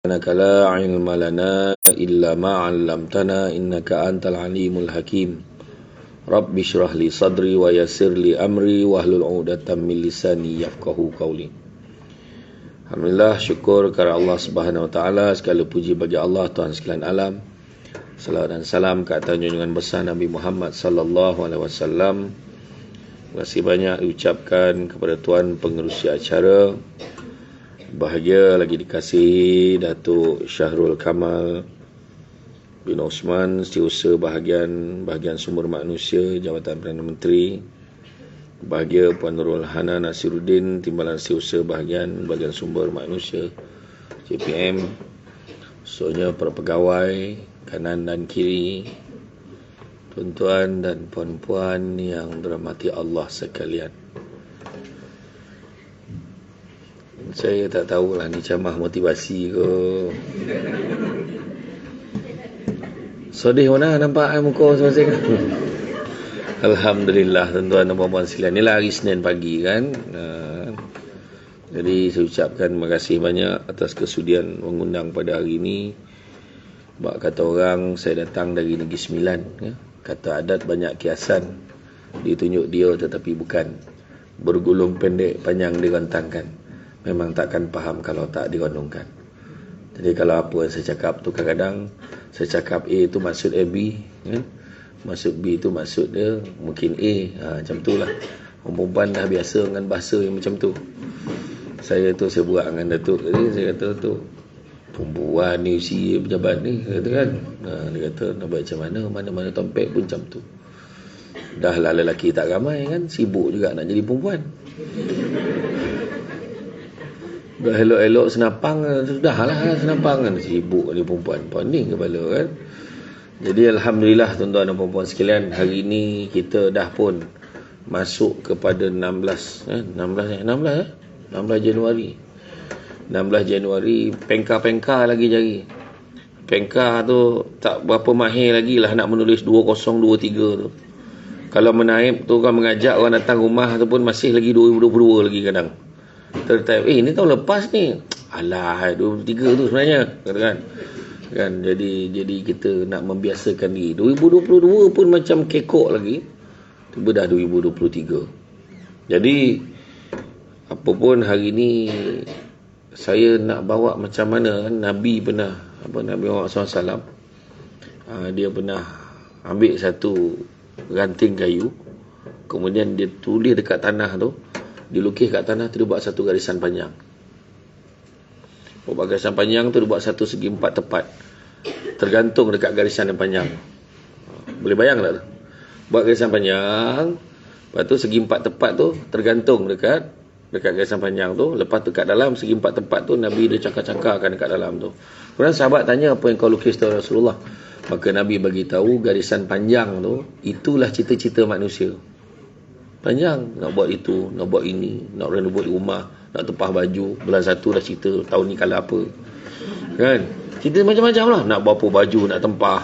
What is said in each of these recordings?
سبحانك لا علم لنا إلا ما علمتنا إنك أنت العليم الحكيم رب اشرح لي صدري ويسر لي أمري واhlul 'uqdatam min lisani yafqahu qawli. Alhamdulillah, syukur kepada Allah Subhanahu wa taala, segala puji bagi Allah Tuhan sekalian alam. Salawat dan salam ke atas junjungan besar Nabi Muhammad sallallahu alaihi wasallam. Terima kasih banyak diucapkan kepada tuan pengerusi acara. Bahagia lagi dikasihi Datuk Syahrul Kamal bin Osman, Setiausaha bahagian sumber manusia Jabatan Perdana Menteri. Bahagia Puan Nurul Hana Nasiruddin, Timbalan Setiausaha bahagian sumber manusia JPM. Semuanya para pegawai kanan dan kiri, tuan-tuan dan puan-puan yang dirahmati Allah sekalian. Saya tak tahulah ni ceramah motivasi ke. Sedih mana nampak muka masing-masing. Alhamdulillah tuan-tuan dan puan-puan sekalian. Inilah hari Senin pagi kan. Jadi saya ucapkan terima kasih banyak atas kesudian mengundang pada hari ini. Sebab kata orang saya datang dari Negeri Sembilan ya. Kata adat banyak kiasan, ditunjuk dia tetapi bukan. Bergulung pendek panjang direntangkan. Memang takkan faham kalau tak dirondongkan. Jadi kalau apa yang saya cakap tu, kadang-kadang saya cakap A tu maksud B kan? Maksud B tu maksud dia mungkin A, macam tu lah. Orang perempuan dah biasa dengan bahasa yang macam tu. Saya buat dengan Datuk. Jadi saya kata tu, perempuan ni usia pejabat ni kata kan. Dia kata nak buat macam mana, mana-mana tompek pun macam tu. Dah lah lelaki tak ramai kan, sibuk juga nak jadi perempuan. Dah elok-elok senapang, sudahlah senapang kan, sibuk ni perempuan, pening kepala kan. Jadi Alhamdulillah tuan-tuan dan puan-puan sekalian, hari ini kita dah pun masuk kepada 16 Januari. 16 Januari, pengkar lagi jari. Pengkar tu tak berapa mahir lagi lah nak menulis 2023 tu. Kalau menaip tu kan mengajak orang datang rumah tu pun masih lagi 2022 lagi kadang. Tertype, ini tahun lepas ni. Alah, 23 tu sebenarnya kan. Jadi kita nak membiasakan diri. 2022 pun macam kekok lagi. Tiba dah 2023. Jadi apa pun hari ni saya nak bawa macam mana kan, Nabi Muhammad SAW dia pernah ambil satu ranting kayu, kemudian dia tulis dekat tanah tu, dilukis kat tanah tu, dia buat satu garisan panjang. Buat garisan panjang tu dia buat satu segi empat tepat, tergantung dekat garisan yang panjang. Boleh bayang tak tu? Buat garisan panjang, lepas tu segi empat tepat tu tergantung dekat garisan panjang tu. Lepas tu kat dalam segi empat tepat tu Nabi dia cakar-cakarkan dekat dalam tu. Kemudian sahabat tanya, apa yang kau lukis tu Rasulullah? Maka Nabi bagi tahu garisan panjang tu itulah cita-cita manusia. Panjang, nak buat itu, nak buat ini, nak renovate rumah, nak tempah baju. Bulan satu dah cerita tahun ni kalau apa kan, cerita macam-macam lah. Nak berapa baju nak tempah.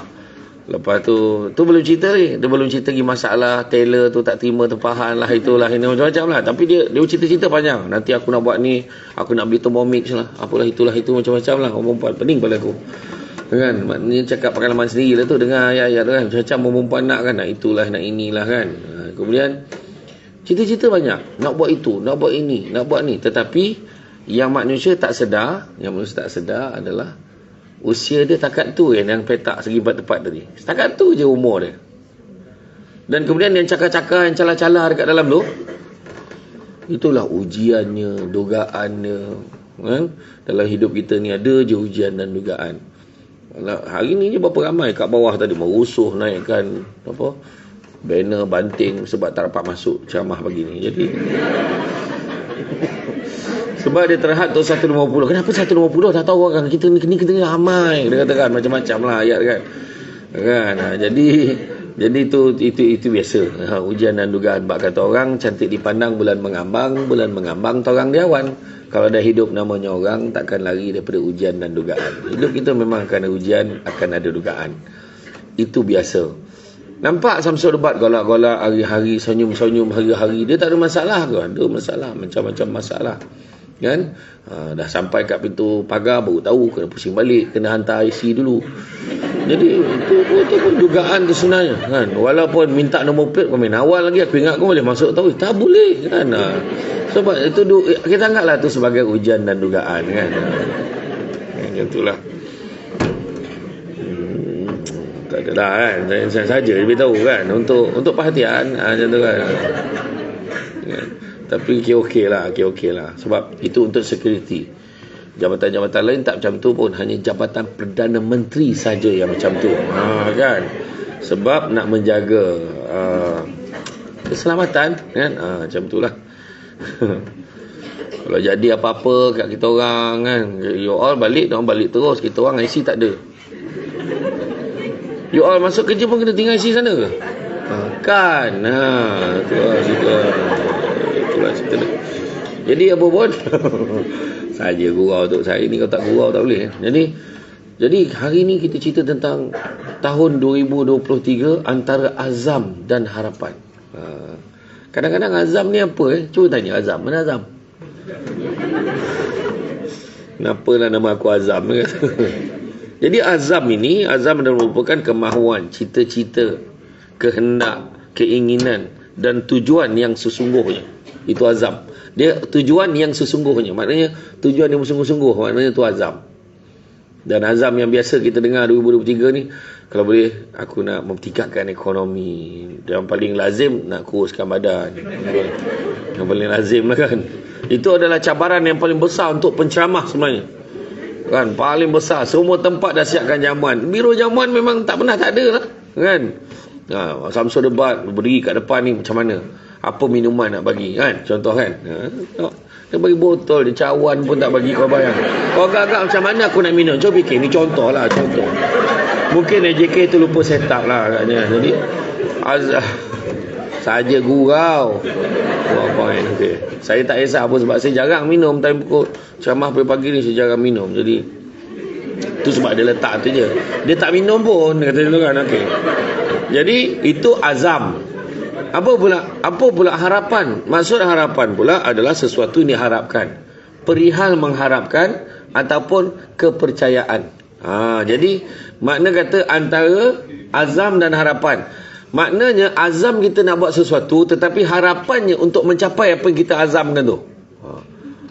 Lepas tu belum cerita lagi. Dia belum cerita lagi masalah tailor tu tak terima tempahan lah, itulah, ini macam-macam lah. Tapi dia cerita-cerita panjang. Nanti aku nak buat ni, aku nak beli Thermomix lah, apalah itulah, itu macam-macam lah. Orang perempuan pening pada aku kan. Maknanya cakap pengalaman sendiri lah tu, dengar ayat-ayat tu kan. Macam-macam orang perempuan nak kan, nak itulah, nak inilah kan. Kemudian cita-cita banyak, nak buat itu, nak buat ini, nak buat ni. Tetapi yang manusia tak sedar adalah usia dia takat tu yang petak segi empat tepat tadi. Setakat tu je umur dia. Dan kemudian yang cakar-cakar, yang calar-calar dekat dalam tu, itulah ujiannya, dugaannya kan? Dalam hidup kita ni ada je ujian dan dugaan. Hari ni je berapa ramai kat bawah tadi merusuh naikkan banner banting sebab tak dapat masuk ceramah pagi ni. Jadi sebab dia terhad tu 150. Kenapa 150? Tak tahu orang. Kita ni ramai. Dia katakan macam-macam lah ayat kan. Jadi itu biasa. Ujian dan dugaan. Bak kata orang, cantik dipandang bulan mengambang torang diawan. Kalau dah hidup namanya orang, takkan lari daripada ujian dan dugaan. Hidup kita memang akan ada ujian, akan ada dugaan. Itu biasa. Nampak Samsul debat golak-golak hari-hari, senyum-senyum hari-hari. Dia tak ada masalah ke? Ada masalah, macam-macam masalah. Kan? Dah sampai kat pintu pagar baru tahu, kena pusing balik, kena hantar IC dulu. Jadi itu pun dugaan tu sebenarnya kan. Walaupun minta nombor plate komen awal lagi, aku ingat kau boleh masuk tahu, tak boleh kan. Sebab itu kita anggaplah tu sebagai ujian dan dugaan kan. Itulah. Tak ada dah kan. Saya saja beritahu kan untuk perhatian macam tu kan. Tapi okey lah. Sebab itu untuk security. Jabatan-jabatan lain tak macam tu pun. Hanya jabatan Perdana Menteri saja yang macam tu. Kan? Sebab nak menjaga keselamatan kan. Macam tu lah. Kalau jadi apa-apa kat kita orang kan, you all balik, diorang balik terus. Kita orang IC tak ada. You all masuk kerja pun kena tinggal IC sana ke? Kan. Itulah cerita dia. Jadi apa pun saja gurau untuk saya ni, kalau tak gurau tak boleh. Jadi hari ni kita cerita tentang tahun 2023 antara azam dan harapan. Kadang-kadang azam ni apa Cuba tanya Azam. Mana Azam? Kenapalah nama aku Azam? Jadi azam adalah merupakan kemahuan, cita-cita, kehendak, keinginan dan tujuan yang sesungguhnya. Itu azam. Dia tujuan yang sesungguhnya. Maknanya tujuan yang sungguh-sungguh. Maknanya itu azam. Dan azam yang biasa kita dengar 2023 ni, kalau boleh aku nak memtingkatkan ekonomi. Yang paling lazim nak kuruskan badan. Yang paling lazim lah kan. Itu adalah cabaran yang paling besar untuk penceramah sebenarnya. Kan, paling besar. Semua tempat dah siapkan jamuan. Biro jamuan memang tak pernah tak ada lah. Kan. Samsul debat berdiri kat depan ni macam mana? Apa minuman nak bagi kan? Contoh kan. Dia bagi botol, dia cawan pun tak bagi, kau bayang. Kau agak-agak macam mana aku nak minum? Cuba fikir, ni contoh lah, contoh. Mungkin AJK tu lupa set up lah agaknya. Jadi saja gurau. Okay. Saya tak kisah apa sebab saya jarang minum. Time pukul ceramah pagi-pagi ni saya jarang minum. Jadi tu sebab dia letak tu je. Dia tak minum pun, dia kata dulu kan. Okay. Jadi itu azam. Apa pula harapan? Maksud harapan pula adalah sesuatu yang diharapkan. Perihal mengharapkan ataupun kepercayaan. Jadi makna kata antara azam dan harapan. Maknanya azam kita nak buat sesuatu, tetapi harapannya untuk mencapai apa yang kita azamkan tu.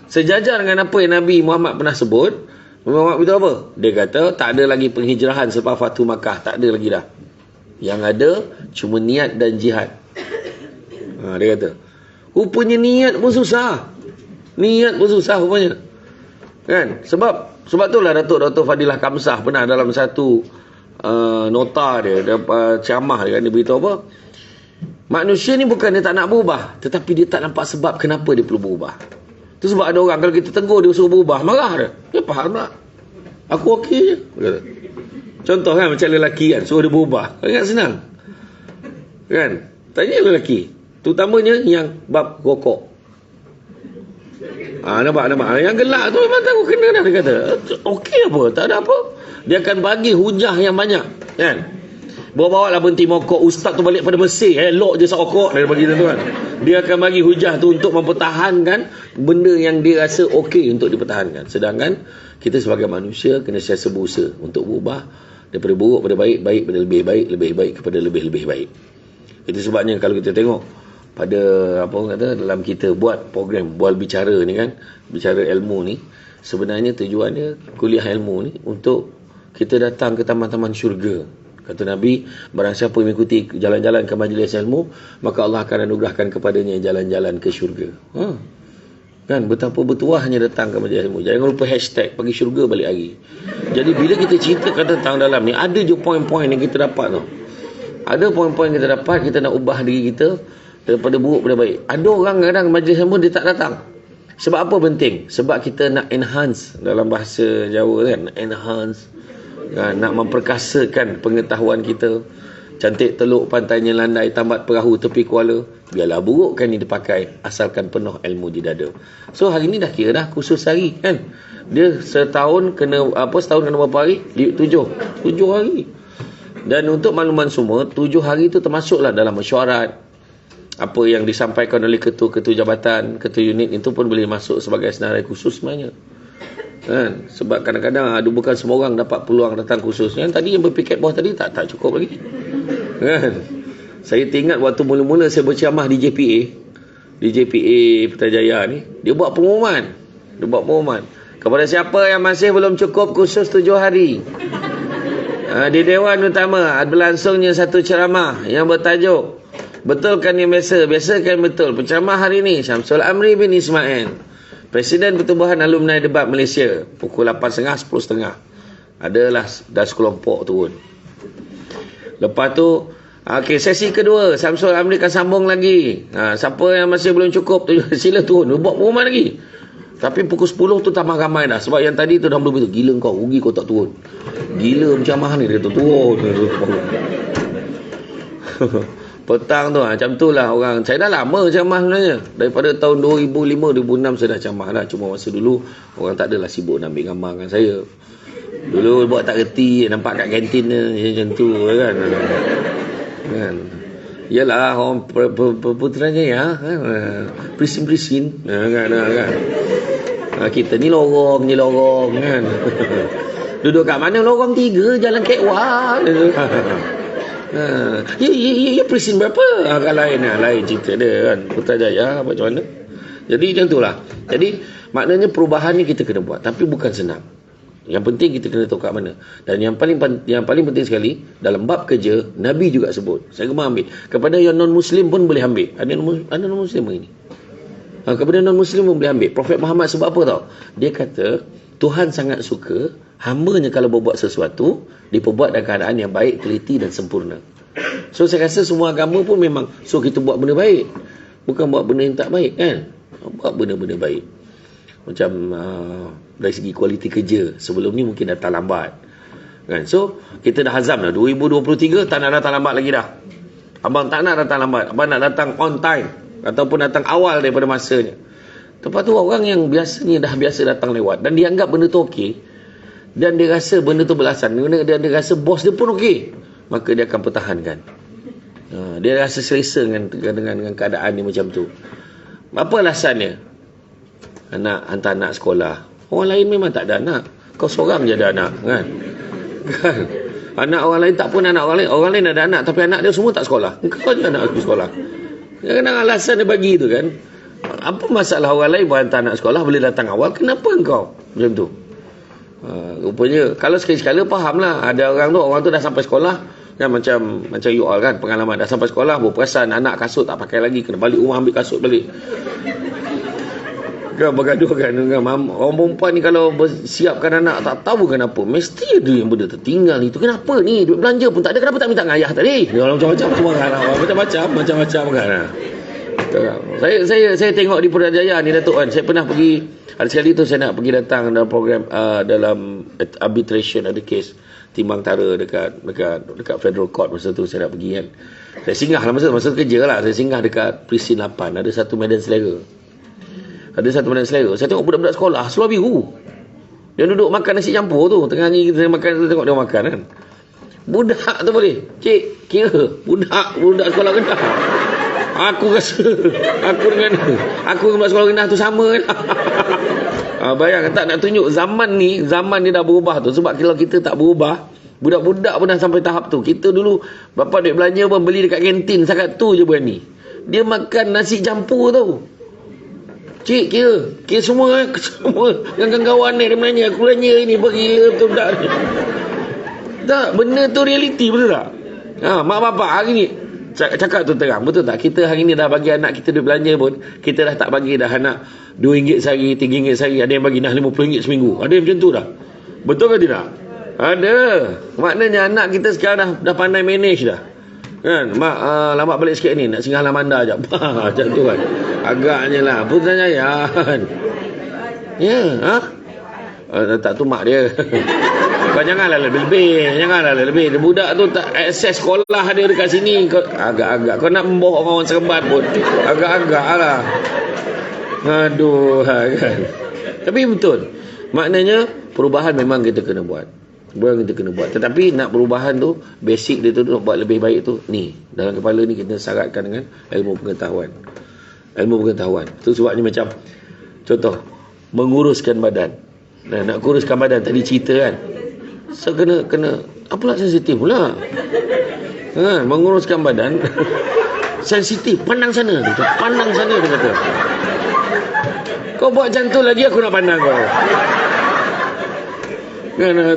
Sejajar dengan apa yang Nabi Muhammad pernah sebut. Muhammad beritahu apa? Dia kata tak ada lagi penghijrahan selepas Fatu Makkah. Tak ada lagi dah. Yang ada cuma niat dan jihad. Dia kata rupanya niat pun susah. Niat pun susah rupanya. Kan? Sebab itulah Dr. Fadilah Kamsah pernah dalam satu nota dia ceramah dia, kan, dia beritahu apa? Manusia ni bukan dia tak nak berubah, tetapi dia tak nampak sebab kenapa dia perlu berubah. Tu sebab ada orang kalau kita tegur dia suruh berubah, marah dia. Dia faham tak? Aku okey je. Contoh kan macam lelaki kan, suruh dia berubah. Ingat senang. Kan? Tanya lelaki, terutamanya yang bab rokok. Nampak. Yang gelak tu memang tahu kena dah. Dia kata, okey apa? Tak ada apa. Dia akan bagi hujah yang banyak. Kan? Bawa-bawa lah berhenti mokok. Ustaz tu balik pada Mesir. Elok je sokok. Dia bagi tu kan. Dia akan bagi hujah tu untuk mempertahankan benda yang dia rasa okey untuk dipertahankan. Sedangkan kita sebagai manusia kena sentiasa berusaha untuk berubah daripada buruk pada baik, baik pada lebih baik, lebih baik kepada lebih-lebih baik. Itu sebabnya kalau kita tengok pada apa orang kata dalam kita buat program bual bicara ni kan, bicara ilmu ni, sebenarnya tujuannya kuliah ilmu ni untuk kita datang ke taman-taman syurga. Kata Nabi, barang siapa mengikuti jalan-jalan ke majlis ilmu, maka Allah akan anugerahkan kepadanya jalan-jalan ke syurga. Kan, betapa bertuahnya datang ke majlis ilmu. Jangan lupa hashtag pergi syurga balik hari. Jadi bila kita ceritakan tentang dalam ni, ada je poin-poin yang kita dapat tau. Ada poin-poin yang kita dapat, kita nak ubah diri kita daripada buruk pada baik. Ada orang kadang majlis ilmu dia tak datang. Sebab apa penting? Sebab kita nak enhance, dalam bahasa Jawa kan, enhance, nak memperkasakan pengetahuan kita. Cantik teluk pantainya landai, tambat perahu tepi kuala. Biarlah buruk kan ini dipakai, asalkan penuh ilmu di dada. So hari ni dah kira dah khusus hari kan. Dia setahun kena berapa hari? 7 hari. Dan untuk makluman semua, 7 hari tu termasuklah dalam mesyuarat, apa yang disampaikan oleh ketua-ketua jabatan, ketua unit itu pun boleh masuk sebagai senarai khusus sebenarnya. Kan? Sebab kadang-kadang bukan semua orang dapat peluang datang khusus. Yang tadi yang berpiket bawah tadi tak cukup lagi. Kan? Saya ingat waktu mula-mula saya berceramah di JPA Putrajaya ni, dia buat pengumuman. Kepada siapa yang masih belum cukup khusus 7 hari. Di Dewan Utama berlangsungnya satu ceramah yang bertajuk Betulkan yang biasakan betul. Penceramah hari ini Syamsul Amri bin Ismail, Presiden Pertubuhan Alumni Debat Malaysia, pukul 8.30, 10.30. Adalah dah sekelompok turun. Lepas tu sesi kedua, Syamsul Amri akan sambung lagi. Siapa yang masih belum cukup tu sila turun, buat pengumuman lagi. Tapi pukul 10 tu tambah ramai dah. Sebab yang tadi tu dah belum begitu. Gila kau, rugi kau tak turun. Gila macam ni dia tu turun. Petang tu macam tu lah orang. Saya dah lama ceramah sebenarnya. Daripada tahun 2005-2006 saya dah ceramah dah. Cuma masa dulu orang tak adalah sibuk nak ambil gambar dengan saya. Dulu buat tak reti, nampak kat kantin macam tu kan. Yalah orang Putrajaya kan. Prisin-prisin kan. Kita ni lorong kan. Duduk kat mana lorong 3 Jalan Kekwa. Ya presin berapa? Kan lain cerita dia kan. Putrajaya macam mana. Jadi macam itulah. Jadi maknanya perubahan ni kita kena buat, tapi bukan senang. Yang penting kita kena tahu kat mana. Dan yang paling penting sekali, dalam bab kerja Nabi juga sebut, saya gemar ambil kepada yang non muslim pun boleh ambil. Ada non muslim ini. Kepada non muslim pun boleh ambil. Prophet Muhammad sebab apa tau? Dia kata Tuhan sangat suka hamba-Nya kalau berbuat sesuatu diperbuat dalam keadaan yang baik, teliti dan sempurna. So saya rasa semua agama pun memang suruh kita buat benda baik, bukan buat benda yang tak baik kan. Buat benda-benda baik. Macam dari segi kualiti kerja, sebelum ni mungkin datang lambat kan. So kita dah azam dah 2023 tak nak datang lambat lagi dah. Abang tak nak datang lambat, abang nak datang on time ataupun datang awal daripada masanya. Lepas tu orang yang biasanya dah biasa datang lewat dan dia anggap benda tu okey, dan dia rasa benda tu berlasan, dia rasa bos dia pun okey, maka dia akan pertahankan. Dia rasa selesa dengan keadaan dia macam tu. Apa alasannya? Hantar anak sekolah. Orang lain memang tak ada anak, kau seorang je ada anak kan. Anak orang lain tak pun anak orang lain ada anak, tapi anak dia semua tak sekolah. Kau je anak aku sekolah. Kadang-kadang alasan dia bagi tu kan. Apa masalah orang lain buat hantar anak sekolah boleh datang awal, kenapa engkau macam tu? Rupanya kalau sekali-sekala fahamlah, ada orang tu dah sampai sekolah kan, macam you all kan, pengalaman dah sampai sekolah berperasan anak kasut tak pakai lagi, kena balik rumah ambil kasut balik kan, bergaduh kan. Orang perempuan ni kalau bersiapkan anak tak tahu kenapa mesti ada yang benda tertinggal itu. Kenapa ni duit belanja pun tak ada, kenapa tak minta dengan ayah tadi? Dia orang macam-macam semua kan, macam-macam kan. Saya tengok di Putrajaya ni Datuk kan, saya pernah pergi, ada sekali tu saya nak pergi datang dalam program dalam arbitration, ada kes timbang tara dekat Federal Court. Masa tu saya nak pergi kan, saya singgah lah masa kerja lah, saya singgah dekat Presin 8, ada satu medan selera. Saya tengok budak-budak sekolah seluar biru, dia duduk makan nasi campur tu, tengah ni kita makan, kita tengok dia makan kan. Budak tu boleh cik kira budak sekolah rendah. Aku rasa aku dengan budak sekolah rendah tu sama kan. Bayang tak nak tunjuk zaman ni dah berubah tu. Sebab kalau kita tak berubah, budak-budak pun dah sampai tahap tu. Kita dulu bapak duit belanja pun beli dekat kantin, sangat tu je berani. Dia makan nasi campur tu. Cik kira semua dengan kawan ni dia belanja, aku belanja ini bergila betul tak, benda tu realiti betul tak? Mak bapak hari ni cakap tu terang, betul tak? Kita hari ni dah bagi anak kita duit belanja pun, kita dah tak bagi dah anak RM2 sehari, RM3 sehari, ada yang bagi dah RM50 seminggu, ada yang macam tu dah. Betul ke tidak? Ada. Maknanya anak kita sekarang dah pandai manage dah kan. Mak lambat balik sikit ni, nak singgah Lamanda je. Macam tu kan, agaknya lah Putrajaya kan. Ya tak tu mak dia. Kau janganlah lebih. Budak tu tak akses sekolah dia dekat sini. Kau agak-agak kau nak membohong orang Seremban pun agak-agak lah. Aduh kan. Tapi betul, maknanya perubahan memang kita kena buat. Baru kita kena buat. Tetapi nak perubahan tu, basic dia tu nak buat lebih baik tu, ni dalam kepala ni kita syaratkan dengan ilmu pengetahuan. Ilmu pengetahuan. Itu sebabnya macam contoh menguruskan badan. Nah, nak kuruskan badan tadi cerita kan. So kena apalah sensitif pula. Menguruskan badan sensitif, pandang sana dia kata. Kau buat macam tu lagi aku nak pandang kau.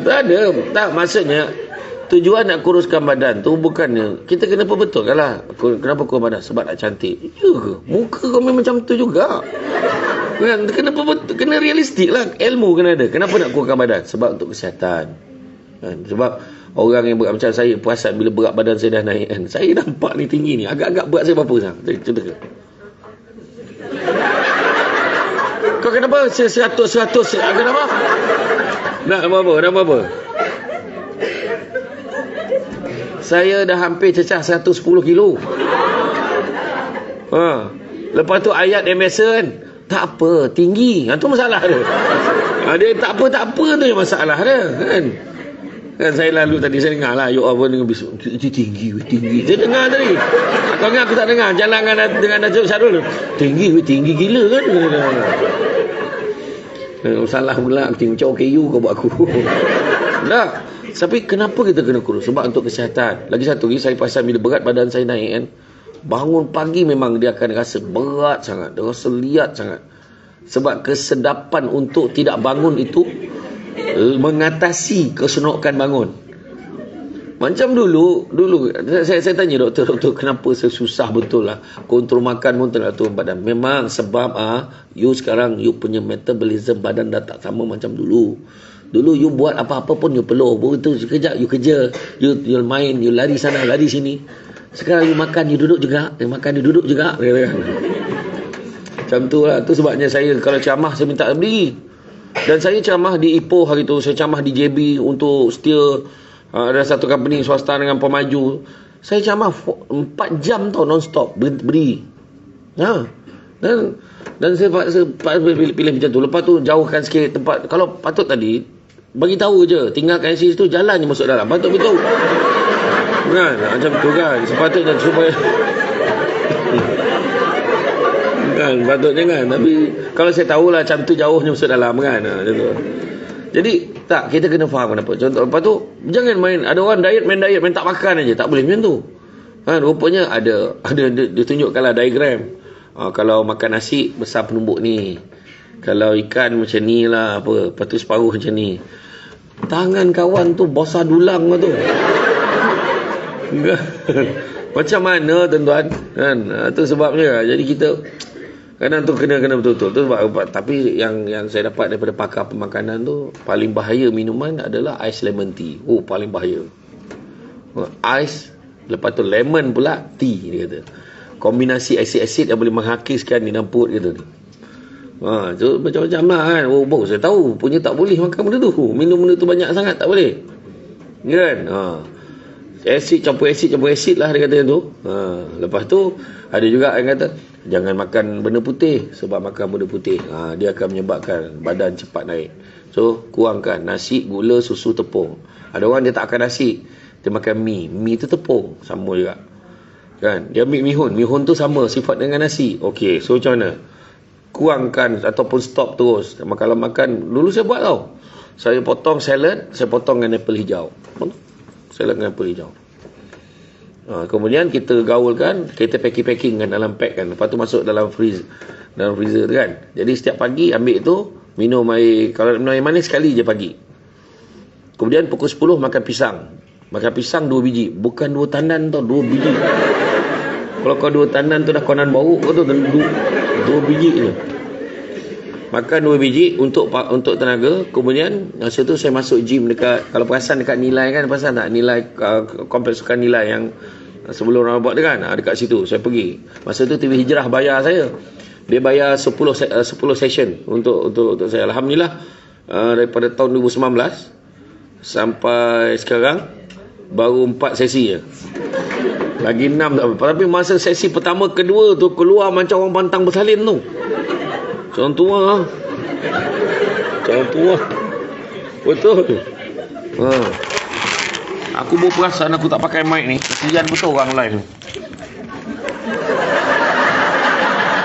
Tak ada. Tak, maksudnya tujuan nak kuruskan badan tu bukannya kita kena perbetulkan lah. Kenapa kurus badan? Sebab nak cantik. Ya ke? Muka kau memang macam tu juga. Kena realistik lah. Ilmu kena ada. Kenapa nak kuruskan badan? Sebab untuk kesihatan. Sebab orang yang berat macam saya perasan bila berat badan saya dah naik kan. Saya nampak ni tinggi ni. Agak-agak berat saya berapa sekarang? Contoh ke? Kau kenapa 100 kenapa? Nak apa? Saya dah hampir cecah 110 kilo. Lepas tu ayat yang biasa kan, tak apa, tinggi. Itu masalah dia. Dia tak apa tu yang masalah dia kan. Kan saya lalu tadi saya dengar lah apa dengan bisu. Tinggi. Saya dengar tadi. Kau ingat aku tak dengar jalan dengan Najib Syarul. Tinggi gila kan. Salah pula macam OKU kau buat aku. Tak. Tapi kenapa kita kena kurus? Sebab untuk kesihatan. Lagi satu lagi saya perasan bila berat badan saya naik kan, bangun pagi memang dia akan rasa berat sangat. Dia rasa liat sangat. Sebab kesedapan untuk tidak bangun itu mengatasi keseronokan bangun. Macam dulu saya tanya doktor kenapa saya susah betul lah kontrol makan pun tak turun badan. Memang sebab you sekarang you punya metabolism badan dah tak sama macam dulu. Dulu you buat apa-apa pun you peluh, begitu sekejap you kerja, you main, you lari sana lari sini. Sekarang you makan you duduk juga, macam tu lah. Tu sebabnya saya kalau ceramah saya minta berdiri. Dan saya ceramah di Ipoh hari tu, saya ceramah di JB untuk setia ada satu company swasta dengan pemaju. Saya ceramah 4 jam tau non-stop berdiri. Dan saya pilih macam tu. Lepas tu jauhkan sikit tempat. Kalau patut tadi bagi tahu je, tinggalkan isi tu, jalan je masuk dalam. Patut betul. Kan? Macam tu kan. Sepatutnya supaya kan, patutnya kan. Tapi kalau saya tahulah macam tu jauhnya masuk dalam kan. Macam tu. Jadi tak, kita kena faham kenapa. Contoh lepas tu jangan main, ada orang diet main tak makan aja, tak boleh macam tu. Rupanya ada dia tunjukkanlah diagram. Kalau makan nasi besar penumbuk ni. Kalau ikan macam ni lah apa, lepas tu separuh macam ni. Tangan kawan tu besar dulang tu. Macam mana tuan-tuan? Kan? Itu sebabnya. Jadi kita kadang tu kena betul-betul. Tu sebab, tapi yang saya dapat daripada pakar pemakanan tu, paling bahaya minuman adalah ais lemon tea. Paling bahaya. Ais, lepas tu lemon pula tea dia kata. Kombinasi asid-asid yang boleh menghakiskan di dalam perut kita ni. So macam-macam lah kan. Baru saya tahu punya tak boleh makan benda tu. Minum benda tu banyak sangat tak boleh. Kan? Campur asid lah dia kata tu. Lepas tu ada juga yang kata jangan makan benda putih. Sebab makan benda putih dia akan menyebabkan badan cepat naik. So kurangkan nasi, gula, susu, tepung. Ada orang dia tak makan nasi, dia makan mi tu tepung. Sama juga kan. Dia ambil mihun tu sama sifat dengan nasi. Okey, so macam mana? Kurangkan ataupun stop terus. Kalau makan, dulu saya buat tau, saya potong salad, saya potong dengan apple hijau. Salad dengan apple hijau. Kemudian kita gaulkan, kita packing kan dalam pack kan. Lepas tu masuk dalam freezer tu kan. Jadi setiap pagi ambil tu, minum air, kalau minum air manis sekali je pagi. Kemudian pukul 10 makan pisang. Makan pisang 2 biji, bukan 2 tandan tau, 2 biji. Kalau kau 2 tandan tu dah konan bau, kau tu 2 biji je. Makan 2 biji untuk tenaga. Kemudian masa tu saya masuk gym dekat, kalau perasan dekat Nilai kan, perasan tak Nilai, kompleks sukan Nilai yang sebelum orang buat tu kan, dekat situ saya pergi. Masa tu TV Hijrah bayar saya. Dia bayar 10 session untuk saya. Alhamdulillah, daripada tahun 2019 sampai sekarang baru 4 sesi je. Lagi 6 tak apa. Tapi masa sesi pertama kedua tu keluar macam orang pantang bersalin tu. Macam tua. Betul tu. Aku baru perasan aku tak pakai mic ni. Kesian betul orang live ni.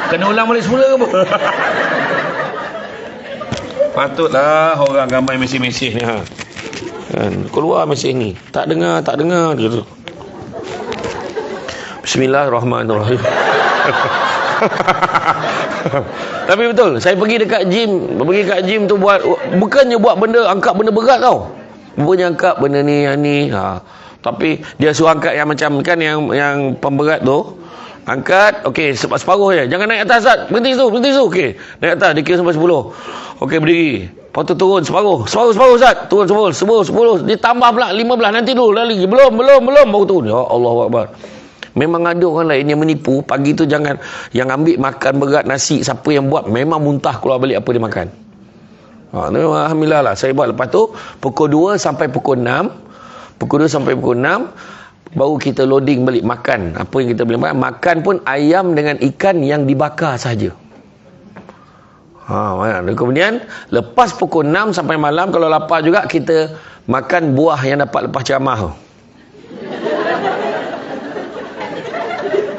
Kena ulang balik semula ke apa? Patutlah orang ramai mesej-mesej ni ha. Kan keluar mesej ni. Tak dengar gitu. Bismillahirrahmanirrahim. Tapi betul, saya pergi dekat gym tu buat, bukannya buat benda, angkat benda berat tau. Bukannya angkat benda ni yang ni ha. Tapi dia suruh angkat yang macam kan yang pemberat tu. Angkat, okey, separuh je. Jangan naik atas, Zat. Berhenti situ. Okey. Naik atas, dia kira sampai 10. Okey, berdiri. Lepas tu turun separuh, Zat. Turun 10. Dia tambah pula 15. Nanti dulu lagi. Belum. Baru turun. Ya Allah Akbar. Memang ada orang lain yang menipu. Pagi tu jangan, yang ambil makan berat nasi, siapa yang buat, memang muntah keluar balik apa dia makan. Alhamdulillah lah. Saya buat lepas tu, pukul 2 sampai pukul 6. Baru kita loading balik makan. Apa yang kita boleh makan? Makan pun ayam dengan ikan yang dibakar sahaja. Kemudian lepas pukul 6 sampai malam, kalau lapar juga, kita makan buah yang dapat lepas ceramah.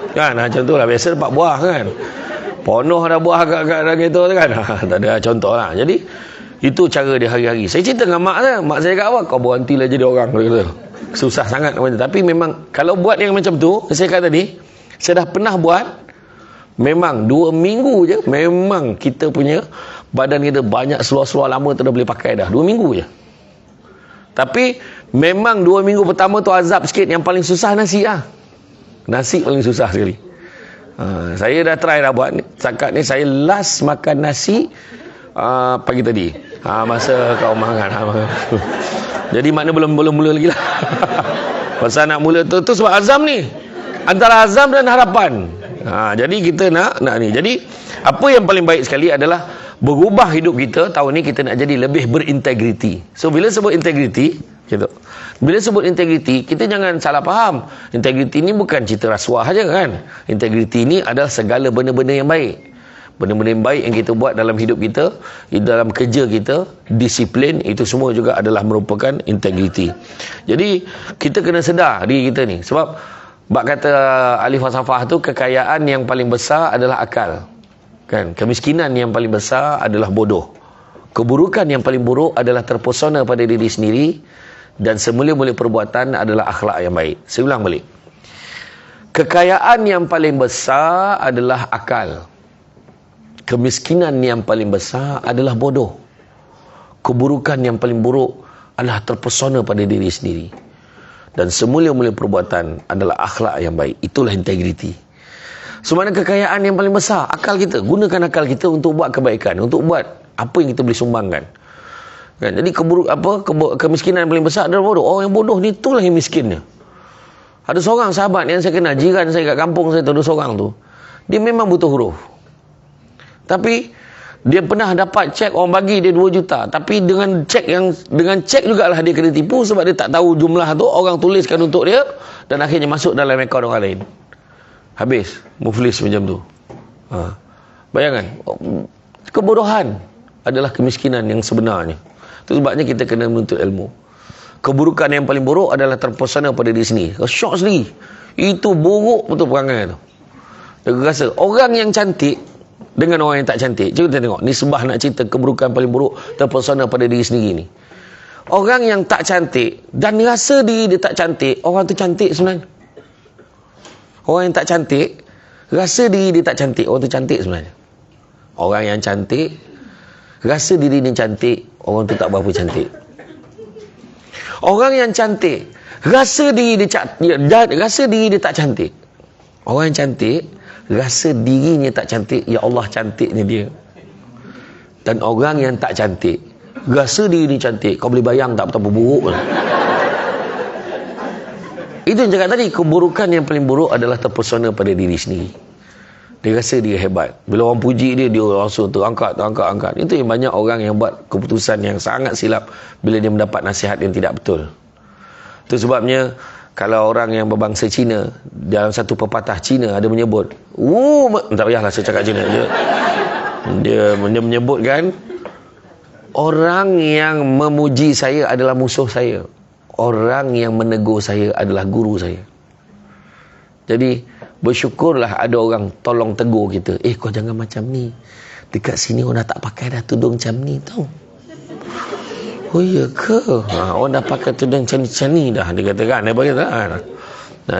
Kan macam tu lah. Biasa dapat buah kan. Penuh ada buah kat gitu kan. Tak ada contoh lah. Jadi itu cara dia hari-hari. Saya cerita dengan mak saya. Mak saya kata apa? Kau berhentilah jadi orang. Kata. Susah sangat. Tapi memang kalau buat yang macam tu, saya kata tadi, saya dah pernah buat. Memang 2 minggu je, memang kita punya badan kita banyak seluar-seluar lama tu dah boleh pakai dah. 2 minggu je. Tapi memang 2 minggu pertama tu azab sikit. Yang paling susah nasi lah. Nasi paling susah sekali. Saya dah try dah buat. Setakat ni saya last makan nasi pagi tadi. Masa kau makan. Jadi makna belum mula lagi lah. Pasal nak mula tu sebab azam ni. Antara azam dan harapan. Jadi kita nak ni. Jadi apa yang paling baik sekali adalah berubah hidup kita. Tahun ni kita nak jadi lebih berintegriti. So bila sebut integriti, gitu. Bila sebut integriti, kita jangan salah faham. Integriti ni bukan cerita rasuah saja kan. Integriti ni adalah segala benda-benda yang baik. Benda-benda yang baik yang kita buat dalam hidup kita, dalam kerja kita, disiplin, itu semua juga adalah merupakan integriti. Jadi kita kena sedar diri kita ni. Sebab bab kata ahli falsafah tu, kekayaan yang paling besar adalah akal. Kan? Kemiskinan yang paling besar adalah bodoh. Keburukan yang paling buruk adalah terpesona pada diri sendiri. Dan semulia-mulia perbuatan adalah akhlak yang baik. Saya ulang balik. Kekayaan yang paling besar adalah akal. Kemiskinan yang paling besar adalah bodoh. Keburukan yang paling buruk adalah terpesona pada diri sendiri. Dan semulia-mulia perbuatan adalah akhlak yang baik. Itulah integriti. Semana kekayaan yang paling besar, akal kita. Gunakan akal kita untuk buat kebaikan, untuk buat apa yang kita boleh sumbangkan. Kan? Jadi kemiskinan yang paling besar adalah bodoh. Orang yang bodoh ni itulah yang miskinnya. Ada seorang sahabat yang saya kenal, jiran saya kat kampung saya tu, ada seorang tu. Dia memang butuh huruf. Tapi dia pernah dapat cek orang bagi dia 2 juta. Tapi dengan cek jugalah dia kena tipu sebab dia tak tahu jumlah tu, orang tuliskan untuk dia dan akhirnya masuk dalam akaun orang lain. Habis muflis macam tu. Bayangkan, kebodohan adalah kemiskinan yang sebenarnya. Itu sebabnya kita kena menuntut ilmu. Keburukan yang paling buruk adalah terpesona pada diri sendiri. Syok sendiri. Itu buruk betul perangai tu. Dia rasa orang yang cantik dengan orang yang tak cantik. Cuba kita tengok. Ni sebab nak cerita keburukan paling buruk terpesona pada diri sendiri ni. Orang yang tak cantik dan rasa diri dia tak cantik, orang tu cantik sebenarnya. Orang yang tak cantik rasa diri dia tak cantik, orang tu cantik sebenarnya. Orang yang cantik rasa diri dia cantik, orang tu tak berapa cantik. Orang yang cantik rasa diri dia tak cantik. Orang yang cantik rasa dirinya tak cantik, ya Allah cantiknya dia. Dan orang yang tak cantik rasa diri dia cantik, kau boleh bayang tak betapa buruk lah. Itu yang cakap tadi, keburukan yang paling buruk adalah terpesona pada diri sendiri. Dia rasa dia hebat. Bila orang puji dia, dia langsung terangkat. Itu yang banyak orang yang buat keputusan yang sangat silap bila dia mendapat nasihat yang tidak betul. Itu sebabnya kalau orang yang berbangsa Cina, dalam satu pepatah Cina ada menyebut, tak payahlah saya cakap Cina. Dia menyebutkan, orang yang memuji saya adalah musuh saya. Orang yang menegur saya adalah guru saya. Jadi bersyukurlah ada orang tolong tegur kita. Kau jangan macam ni. Dekat sini orang tak pakai dah tudung macam ni tau. Oh iya ke? Orang dah pakai tudung macam ni dah. Dia kata kan. Dia kata,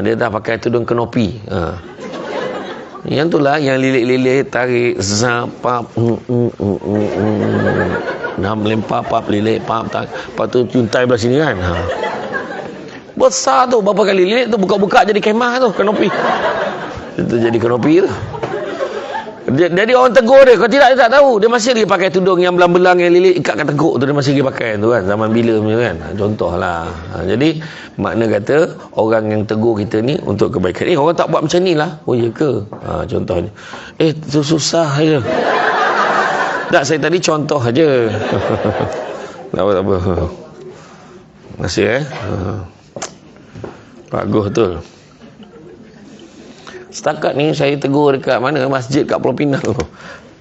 dia dah pakai tudung kenopi. Yang tu lah yang lilik-lilik tarik zapap melempar pap lilik pap tak. Lepas tu juntai belah sini kan. Besar tu berapa kali lilik tu buka-buka jadi kemah tu kenopi. Itu jadi kenopi tu. Jadi orang tegur dia, kalau tidak dia tak tahu. Dia masih lagi pakai tudung yang belang-belang yang lilit ikat kat teguk tu, dia masih lagi pakai tu kan, zaman bila punya kan. Contohlah. Jadi makna kata orang yang tegur kita ni untuk kebaikan. Orang tak buat macam ni lah. Oh ya ke? Contohnya. Tu susah je. Tak, saya tadi contoh aja. Tak apa. Terima kasih bagus betul. Setakat ni saya tegur dekat mana? Masjid kat Pulau Pinang tu.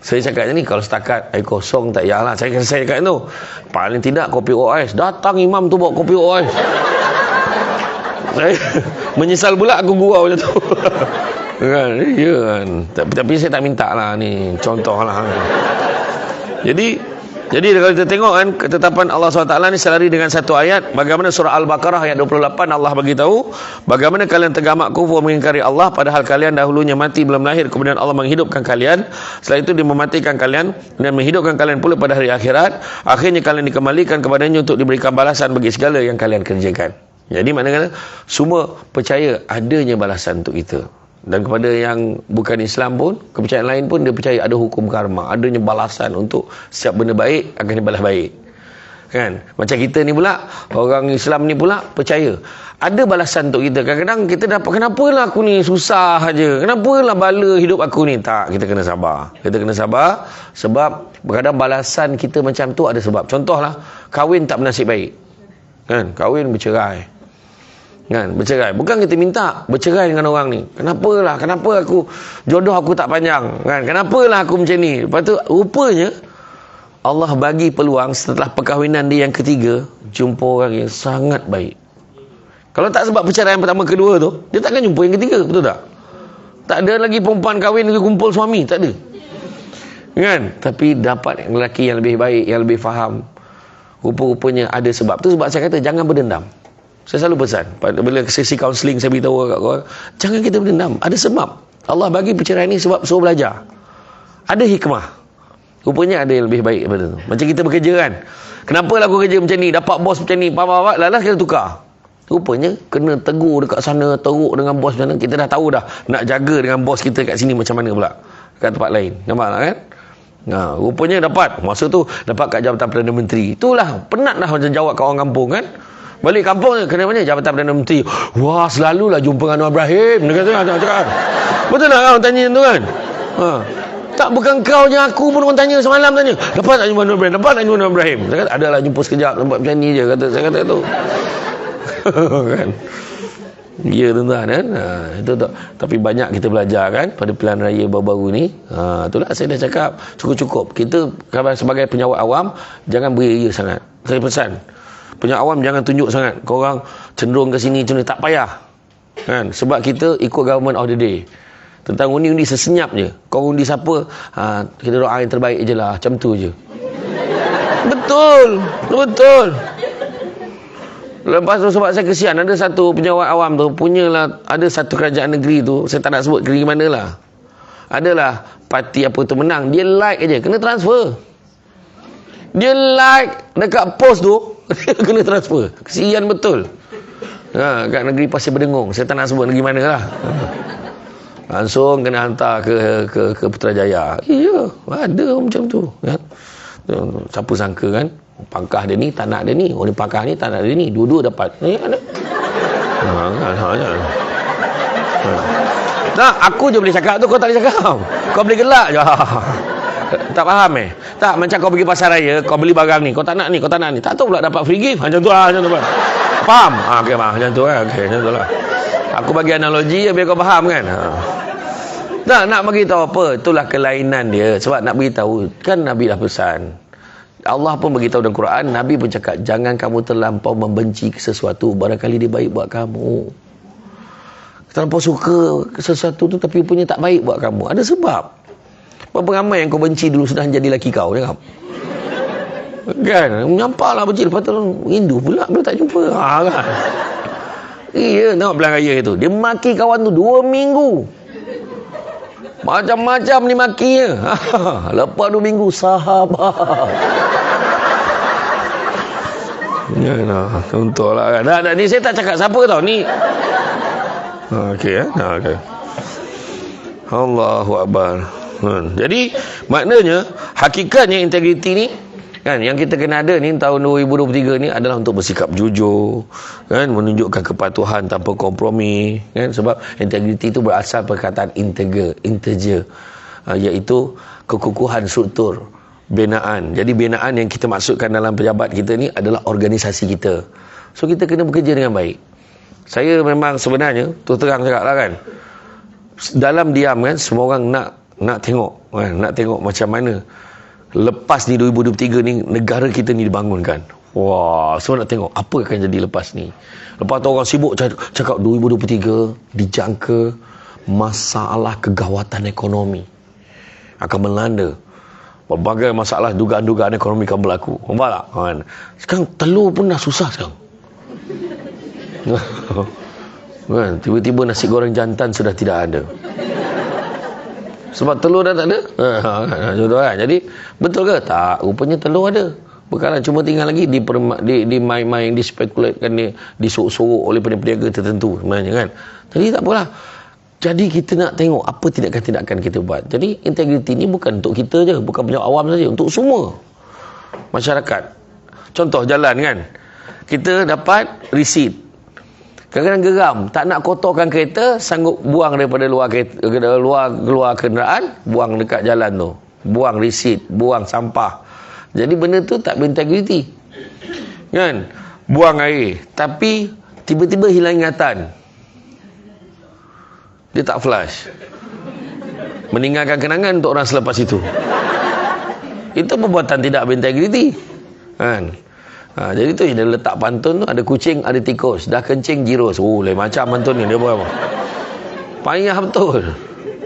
Saya cakap ni, kalau setakat air kosong tak payahlah. Saya cakap tu. Paling tidak kopi OIS. Datang imam tu bawa kopi OIS. Saya menyesal pula aku gurau macam tu. Kan? Ya kan. Tapi saya tak minta lah ni. Contoh lah. Jadi kalau kita tengok kan, ketetapan Allah SWT ni selari dengan satu ayat. Bagaimana surah Al-Baqarah ayat 28 Allah bagi tahu, bagaimana kalian tergamak kufur mengingkari Allah padahal kalian dahulunya mati belum lahir, kemudian Allah menghidupkan kalian, setelah itu dia mematikan kalian dan menghidupkan kalian pula pada hari akhirat. Akhirnya kalian dikembalikan kepadanya untuk diberikan balasan bagi segala yang kalian kerjakan. Jadi maknanya semua percaya adanya balasan untuk kita. Dan kepada yang bukan Islam pun, kepercayaan lain pun, dia percaya ada hukum karma, adanya balasan untuk setiap benda baik akan dibalas baik. Kan? Macam kita ni pula, orang Islam ni pula percaya ada balasan untuk kita. Kadang-kadang kita dapat, kenapalah aku ni susah aja, kenapalah bala hidup aku ni. Tak, kita kena sabar. Kita kena sabar sebab kadang balasan kita macam tu ada sebab. Contohlah, kahwin tak bernasib baik. Kan? Kahwin bercerai. Kan, bercerai. Bukan kita minta bercerai dengan orang ni. Kenapa aku jodoh aku tak panjang? Kan? Kenapalah aku macam ni? Lepas tu rupanya Allah bagi peluang setelah perkahwinan dia yang ketiga jumpa orang yang sangat baik. Kalau tak sebab perceraian pertama kedua tu, dia takkan jumpa yang ketiga, betul tak? Tak ada lagi perempuan kahwin lagi kumpul suami, tak ada. Kan? Tapi dapat lelaki yang lebih baik, yang lebih faham. Rupa-rupanya ada sebab. Tu sebab saya kata jangan berdendam. Saya selalu pesan, bila sesi kaunseling saya beritahu kat korang, jangan kita berdendam. Ada sebab. Allah bagi perceraian ni sebab suruh belajar. Ada hikmah. Rupanya ada yang lebih baik daripada tu. Macam kita bekerja kan. Kenapalah aku kerja macam ni, dapat bos macam ni, lalas kita tukar. Rupanya kena tegur dekat sana, teruk dengan bos macam mana. Kita dah tahu dah nak jaga dengan bos kita kat sini macam mana pula. Kat tempat lain. Nampak tak kan? Rupanya dapat. Masa tu dapat kat Jabatan Perdana Menteri. Itulah, penat dah macam jawab kat orang kampung kan. Balik kampung kena mana Jabatan Perdana Menteri. Wah, selalulah jumpa dengan Anwar Ibrahim. Dia kata cakap. Betul tak orang tanya tu kan? Tak, bukan kau je, aku pun orang tanya semalam tanya. Dapat tak jumpa Anwar Ibrahim? Dapat tak jumpa Anwar Ibrahim? Saya kata adalah jumpa sekejap tempat macam ni je saya kata tu. Kan? Ya tuan-tuan kan. Itu tak. Tapi banyak kita belajar kan pada pilihan raya baru-baru ni. Itulah saya dah cakap cukup-cukup. Kita sebagai penyawat awam jangan beria sangat. Saya pesan penyawat awam jangan tunjuk sangat. Korang cenderung ke sini tak payah. Kan? Sebab kita ikut government of the day. Tentang undi-undi sesenyap je. Kau undi siapa? Kita doa yang terbaik je lah. Macam tu je. Betul. Lepas tu sebab saya kesian, ada satu penyawat awam tu punyalah, ada satu kerajaan negeri tu, saya tak nak sebut negeri mana lah, adalah parti apa tu menang, dia like aja kena transfer. Dia like dekat post tu dia kena transfer. Kesian betul. Kat negeri Pasir Berdengung, saya tak nak sebut negeri mana lah. Langsung kena hantar ke Putrajaya. Ya, ada macam tu kan. Siapa sangka kan, pangkah dia ni tak nak dia ni, orang pangkah ni tak nak dia ni, dua-dua dapat. Ada. Tak, aku je boleh cakap tu, kau tak boleh cakap. Kau boleh gelak je. Tak faham tak, macam kau pergi pasar raya, kau beli barang ni, kau tak nak ni, tak tahu pula dapat free gift. Macam tu lah, macam tu lah. Faham? Okey, macam tu lah. Okey, macam tu lah. Aku bagi analogi biar kau faham kan. Nak bagi tahu apa? Itulah kelainan dia. Sebab nak bagi tahu kan Nabi dah pesan. Allah pun beritahu dalam Quran, Nabi pun cakap, jangan kamu terlampau membenci sesuatu, barangkali dia baik buat kamu. Terlampau suka sesuatu tu tapi punya tak baik buat kamu, ada sebab. Berapa ramai yang kau benci dulu sudah jadi laki kau, jangan. Kan, menyampaklah benci, lepas tu rindu pula bila tak jumpa. Kan. Iya, tengok belah raya tu, dia maki kawan tu 2 minggu. Macam-macam ni makinya. Lepas 2 minggu, sahabat. Ya nah, contohlah kan. Dah ni saya tak cakap siapa tau ni. Okey okey. Allahu akbar. Jadi maknanya hakikatnya integriti ni kan yang kita kena ada ni tahun 2023 ni adalah untuk bersikap jujur kan, menunjukkan kepatuhan tanpa kompromi kan, sebab integriti itu berasal perkataan integer iaitu kekukuhan struktur binaan. Jadi binaan yang kita maksudkan dalam pejabat kita ni adalah organisasi kita. So kita kena bekerja dengan baik. Saya memang sebenarnya terus terang cakaplah kan, dalam diam kan semua orang nak tengok kan, nak tengok macam mana lepas ni 2023 ni negara kita ni dibangunkan. Wah, semua nak tengok apa akan jadi lepas ni. Lepas tu orang sibuk cakap 2023 dijangka masalah kegawatan ekonomi akan melanda. Berbagai masalah dugaan-dugaan ekonomi akan berlaku. Nampak tak? Kan? Sekarang telur pun dah susah sekarang. Kan? Tiba-tiba nasi goreng jantan sudah tidak ada. Sebab telur dah tak ada. Contoh kan. Jadi betul ke? Tak. Rupanya telur ada. Perkara cuma tinggal lagi dimain-main, dispekulatkan, disuruh-suruh oleh peniaga tertentu sebenarnya kan. Jadi tak apalah. Jadi kita nak tengok apa tindakan-tindakan kita buat. Jadi integriti ni bukan untuk kita je, bukan punya awam saja, untuk semua masyarakat. Contoh jalan kan, kita dapat resit. Kadang-kadang geram, tak nak kotorkan kereta, sanggup buang daripada luar kenderaan, buang dekat jalan tu. Buang resit, buang sampah. Jadi benda tu tak berintegriti. Kan? Buang air, tapi tiba-tiba hilang ingatan. Dia tak flush, meninggalkan kenangan untuk orang selepas itu. Itu perbuatan tidak berintegriti kan. Jadi tu dia letak pantun tu, ada kucing ada tikus, dah kencing jirus. Lain macam pantun ni dia buat. Payah betul.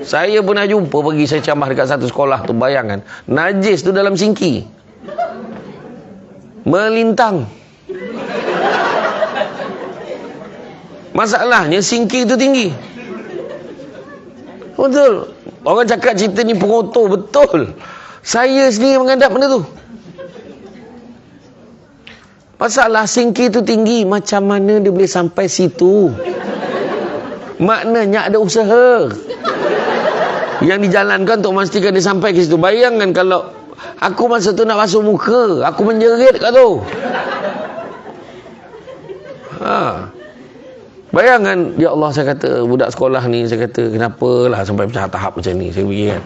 Saya pernah jumpa pergi saya ceramah dekat satu sekolah tu, bayangkan najis tu dalam singki melintang. Masalahnya singki tu tinggi. Betul. Orang cakap cerita ni pengotor, betul. Saya sendiri menghadap benda tu. Masalah singki tu tinggi, macam mana dia boleh sampai situ? Maknanya ada usaha yang dijalankan untuk memastikan dia sampai ke situ. Bayangkan kalau aku masa tu nak basuh muka, aku menjerit kat tu. Bayangkan, ya Allah, saya kata budak sekolah ni, saya kata kenapalah sampai macam tahap macam ni, saya fikir kan.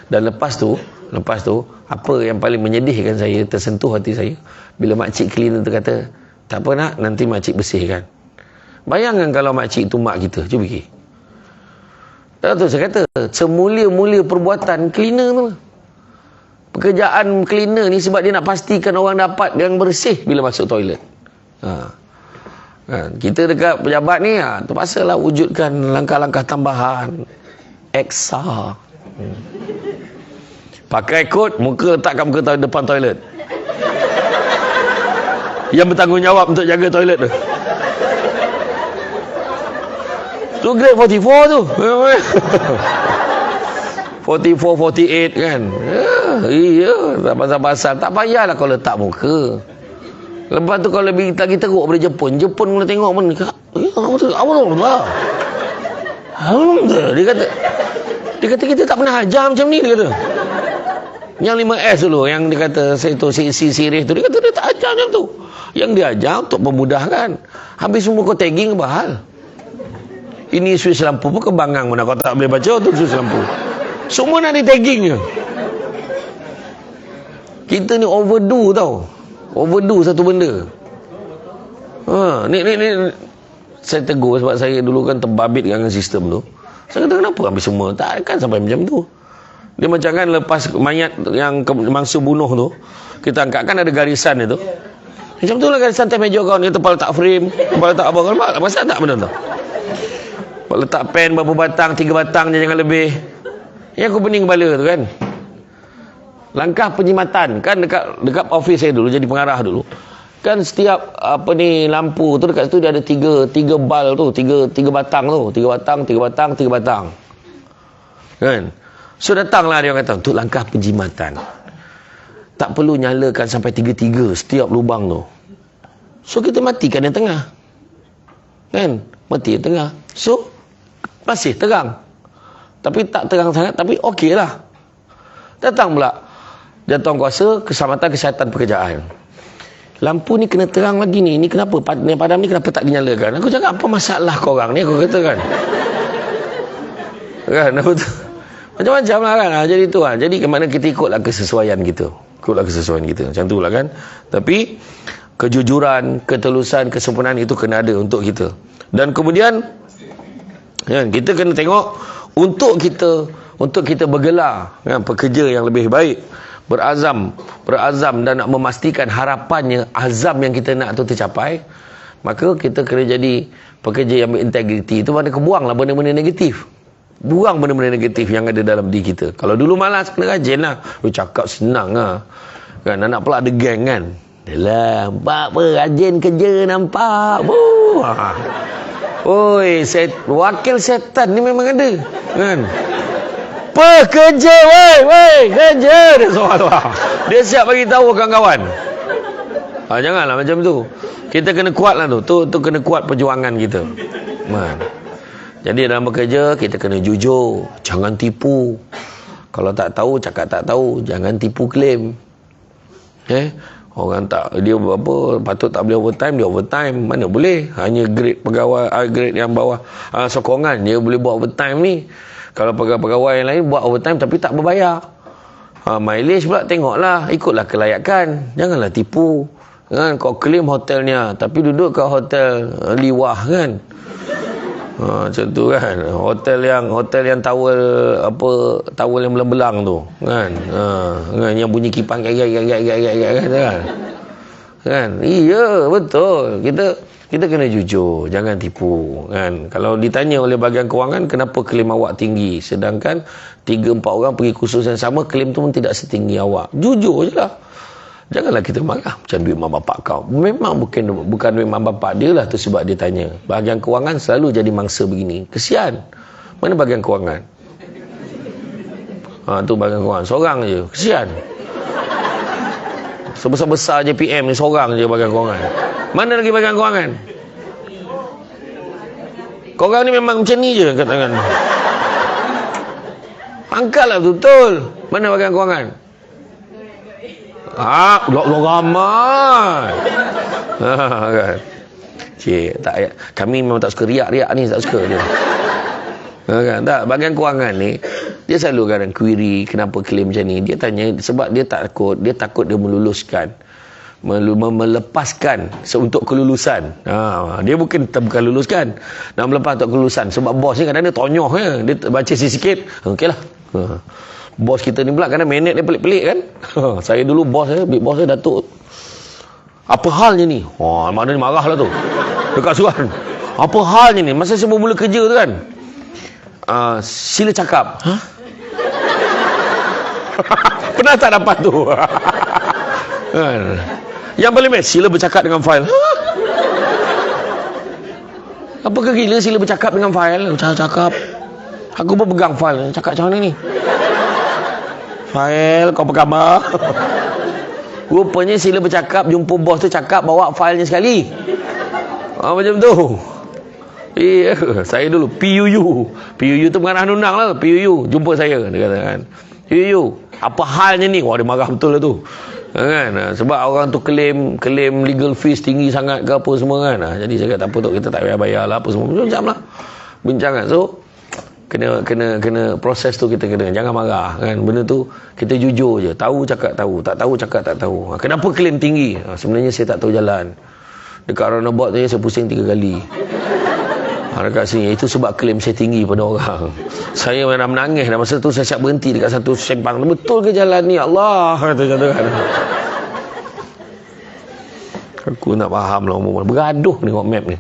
Dan lepas tu apa yang paling menyedihkan saya, tersentuh hati saya, bila makcik cleaner tu kata, tak apa nak, nanti makcik bersihkan. Bayangkan kalau makcik tu mak kita, cuba fikir. Dan tu saya kata, semulia-mulia perbuatan cleaner tu. Pekerjaan cleaner ni sebab dia nak pastikan orang dapat yang bersih bila masuk toilet. Kita dekat pejabat ni terpaksalah wujudkan langkah-langkah tambahan ekstra. Pakai kod, muka letakkan muka depan toilet, yang bertanggungjawab untuk jaga toilet tu. Tu grade 44 tu. 44, 48 kan. Iya, tak pasal-pasal. Tak payahlah kau letak muka. Lepas tu kalau lebih lagi teruk daripada Jepun mula tengok pun, dia kata kita tak pernah ajar macam ni, dia kata. Yang 5S dulu, yang dia kata si series tu, dia kata dia tak ajar macam tu. Yang dia ajar untuk memudahkan. Habis semua kau tagging apa hal? Ini Swiss lampu pun kebangang mana kau tak boleh baca tu Swiss lampu. Semua nak di tagging je. Kita ni overdo tau. Overdo satu benda. Ni saya tegur sebab saya dulu kan terbabit dengan sistem tu. Saya kata kenapa habis semua tak kan sampai macam tu. Dia macam kan lepas mayat yang mangsa bunuh tu, kita angkat kan ada garisan itu. Macam tu lah garisan atas meja kau ni, tempat letak frame, tempat letak apa. Kau nampak pasal tak benda tu? Tempat letak pen berapa batang, 3 batang je, jangan lebih. Yang aku pening kepala tu kan. Langkah penjimatan kan dekat office saya dulu, jadi pengarah dulu. Kan setiap lampu tu dekat situ dia ada 3 bal tu, 3 batang tu, 3 batang, 3 batang, 3 batang. Kan? So datanglah dia kata untuk langkah penjimatan. Tak perlu nyalakan sampai 3 setiap lubang tu. So kita matikan yang tengah. Kan? Mati yang tengah. So masih terang. Tapi tak terang sangat, tapi okey lah. Datang pula Jawatankuasa Keselamatan Kesihatan Pekerjaan. Lampu ni kena terang lagi ni. Ni kenapa? Padam ni kenapa tak dinyalakan? Aku cakap, apa masalah korang ni? Aku kata kan. Kan? Macam-macam lah kan. Jadi tu lah. Jadi ke mana kita ikutlah kesesuaian kita. Macam tu lah kan. Tapi kejujuran, ketulusan, kesempurnaan itu kena ada untuk kita. Dan kemudian kan, kita kena tengok untuk kita bergelar kan, pekerja yang lebih baik, berazam dan nak memastikan harapannya, azam yang kita nak tu tercapai, maka kita kena jadi pekerja yang berintegriti. Itu mana kebuanglah benda-benda negatif. Buang benda-benda negatif yang ada dalam diri kita. Kalau dulu malas, kena rajin lah. Cakap senang lah. Kan, anak pula ada geng kan. Yalah, nampak apa? Rajin kerja nampak. Oi, wakil setan ni memang ada. Kan? Pekerja, woi, kerja. Dia soal. Dia siap bagi tahu kawan-kawan. Janganlah macam tu. Kita kena kuat lah tu. Tu kena kuat perjuangan kita. Jadi dalam bekerja, kita kena jujur. Jangan tipu. Kalau tak tahu, cakap tak tahu. Jangan tipu klaim. Orang tak, dia apa, patut tak boleh overtime, dia overtime. Mana boleh. Hanya grade pegawai, grade yang bawah sokongan, dia boleh buat overtime ni. Kalau pegawai yang lain buat overtime tapi tak berbayar. Mileage pula tengoklah, ikutlah kelayakan. Janganlah tipu. Kan, kau klaim hotelnya, tapi duduk kat hotel liwah kan. Macam tu kan. Hotel yang towel yang belang-belang tu kan. Kan yang bunyi kipas kan. Kan? Iya, betul. Kita kena jujur, jangan tipu kan. Kalau ditanya oleh bahagian kewangan kenapa klaim awak tinggi, sedangkan 3-4 orang pergi kursus yang sama, klaim tu pun tidak setinggi awak. Jujur je lah. Janganlah kita marah macam duit mak bapak kau. Memang bukan duit mak bapak dia lah tu sebab dia tanya. Bahagian kewangan selalu jadi mangsa begini. Kesian. Mana bahagian kewangan? Tu bahagian kewangan. Seorang je. Kesian. Sebesar-besar je PM ni, seorang je bahagian kewangan. Mana lagi bahagian kewangan? Korang ni memang macam ni je kat tangan. Angkatlah betul. Mana bahagian kewangan? Ramai. Kan. Cik, tak, kami memang tak suka riak ni, tak suka dia. Kan, tak, bahagian kewangan ni dia selalu kadang query kenapa klaim macam ni. Dia tanya sebab dia takut dia meluluskan, melepaskan untuk kelulusan. Dia bukan luluskan, nak melepas untuk kelulusan. Sebab bos ni kadang dia tonyoh je. Dia baca sikit-sikit, okeylah. Bos kita ni pula kadang minit dia pelik-pelik kan. Saya dulu big boss saya Datuk. Apa halnya ni? Maknanya marah lah tu. Dekat suruhan. Apa halnya ni? Masa saya mula kerja tu kan. Sila cakap. Pernah tak dapat tu? Yang paling best, sila bercakap dengan fail. Apakah gila sila bercakap dengan fail? Cakap. Aku pun pegang fail. Cakap macam mana ni? Fail, kau apa khabar? Rupanya sila bercakap, jumpa bos tu cakap, bawa failnya sekali. Macam tu. Iya, saya dulu PUU tu pengarah undang lah. PUU jumpa saya, dia kata kan, PUU apa halnya ni? Wah, dia marah betul lah tu kan. Sebab orang tu claim legal fees tinggi sangat ke apa semua kan. Jadi saya kata tak apa tu, kita tak payah bayar lah apa semua. Macam lah bincangan. So kena proses tu, kita kena jangan marah kan. Benda tu kita jujur je, tahu cakap tahu, tak tahu cakap tak tahu. Kenapa klaim tinggi? Sebenarnya saya tak tahu jalan. Dekat roundabout tu saya pusing 3 kali. Dekat sini. Itu sebab klaim saya tinggi pada orang. Saya dah menangis. Dan masa tu saya siap berhenti dekat satu sempang. Betul ke jalan ni? Allah kata kan. Aku nak faham lah umur. Bergaduh tengok map ni.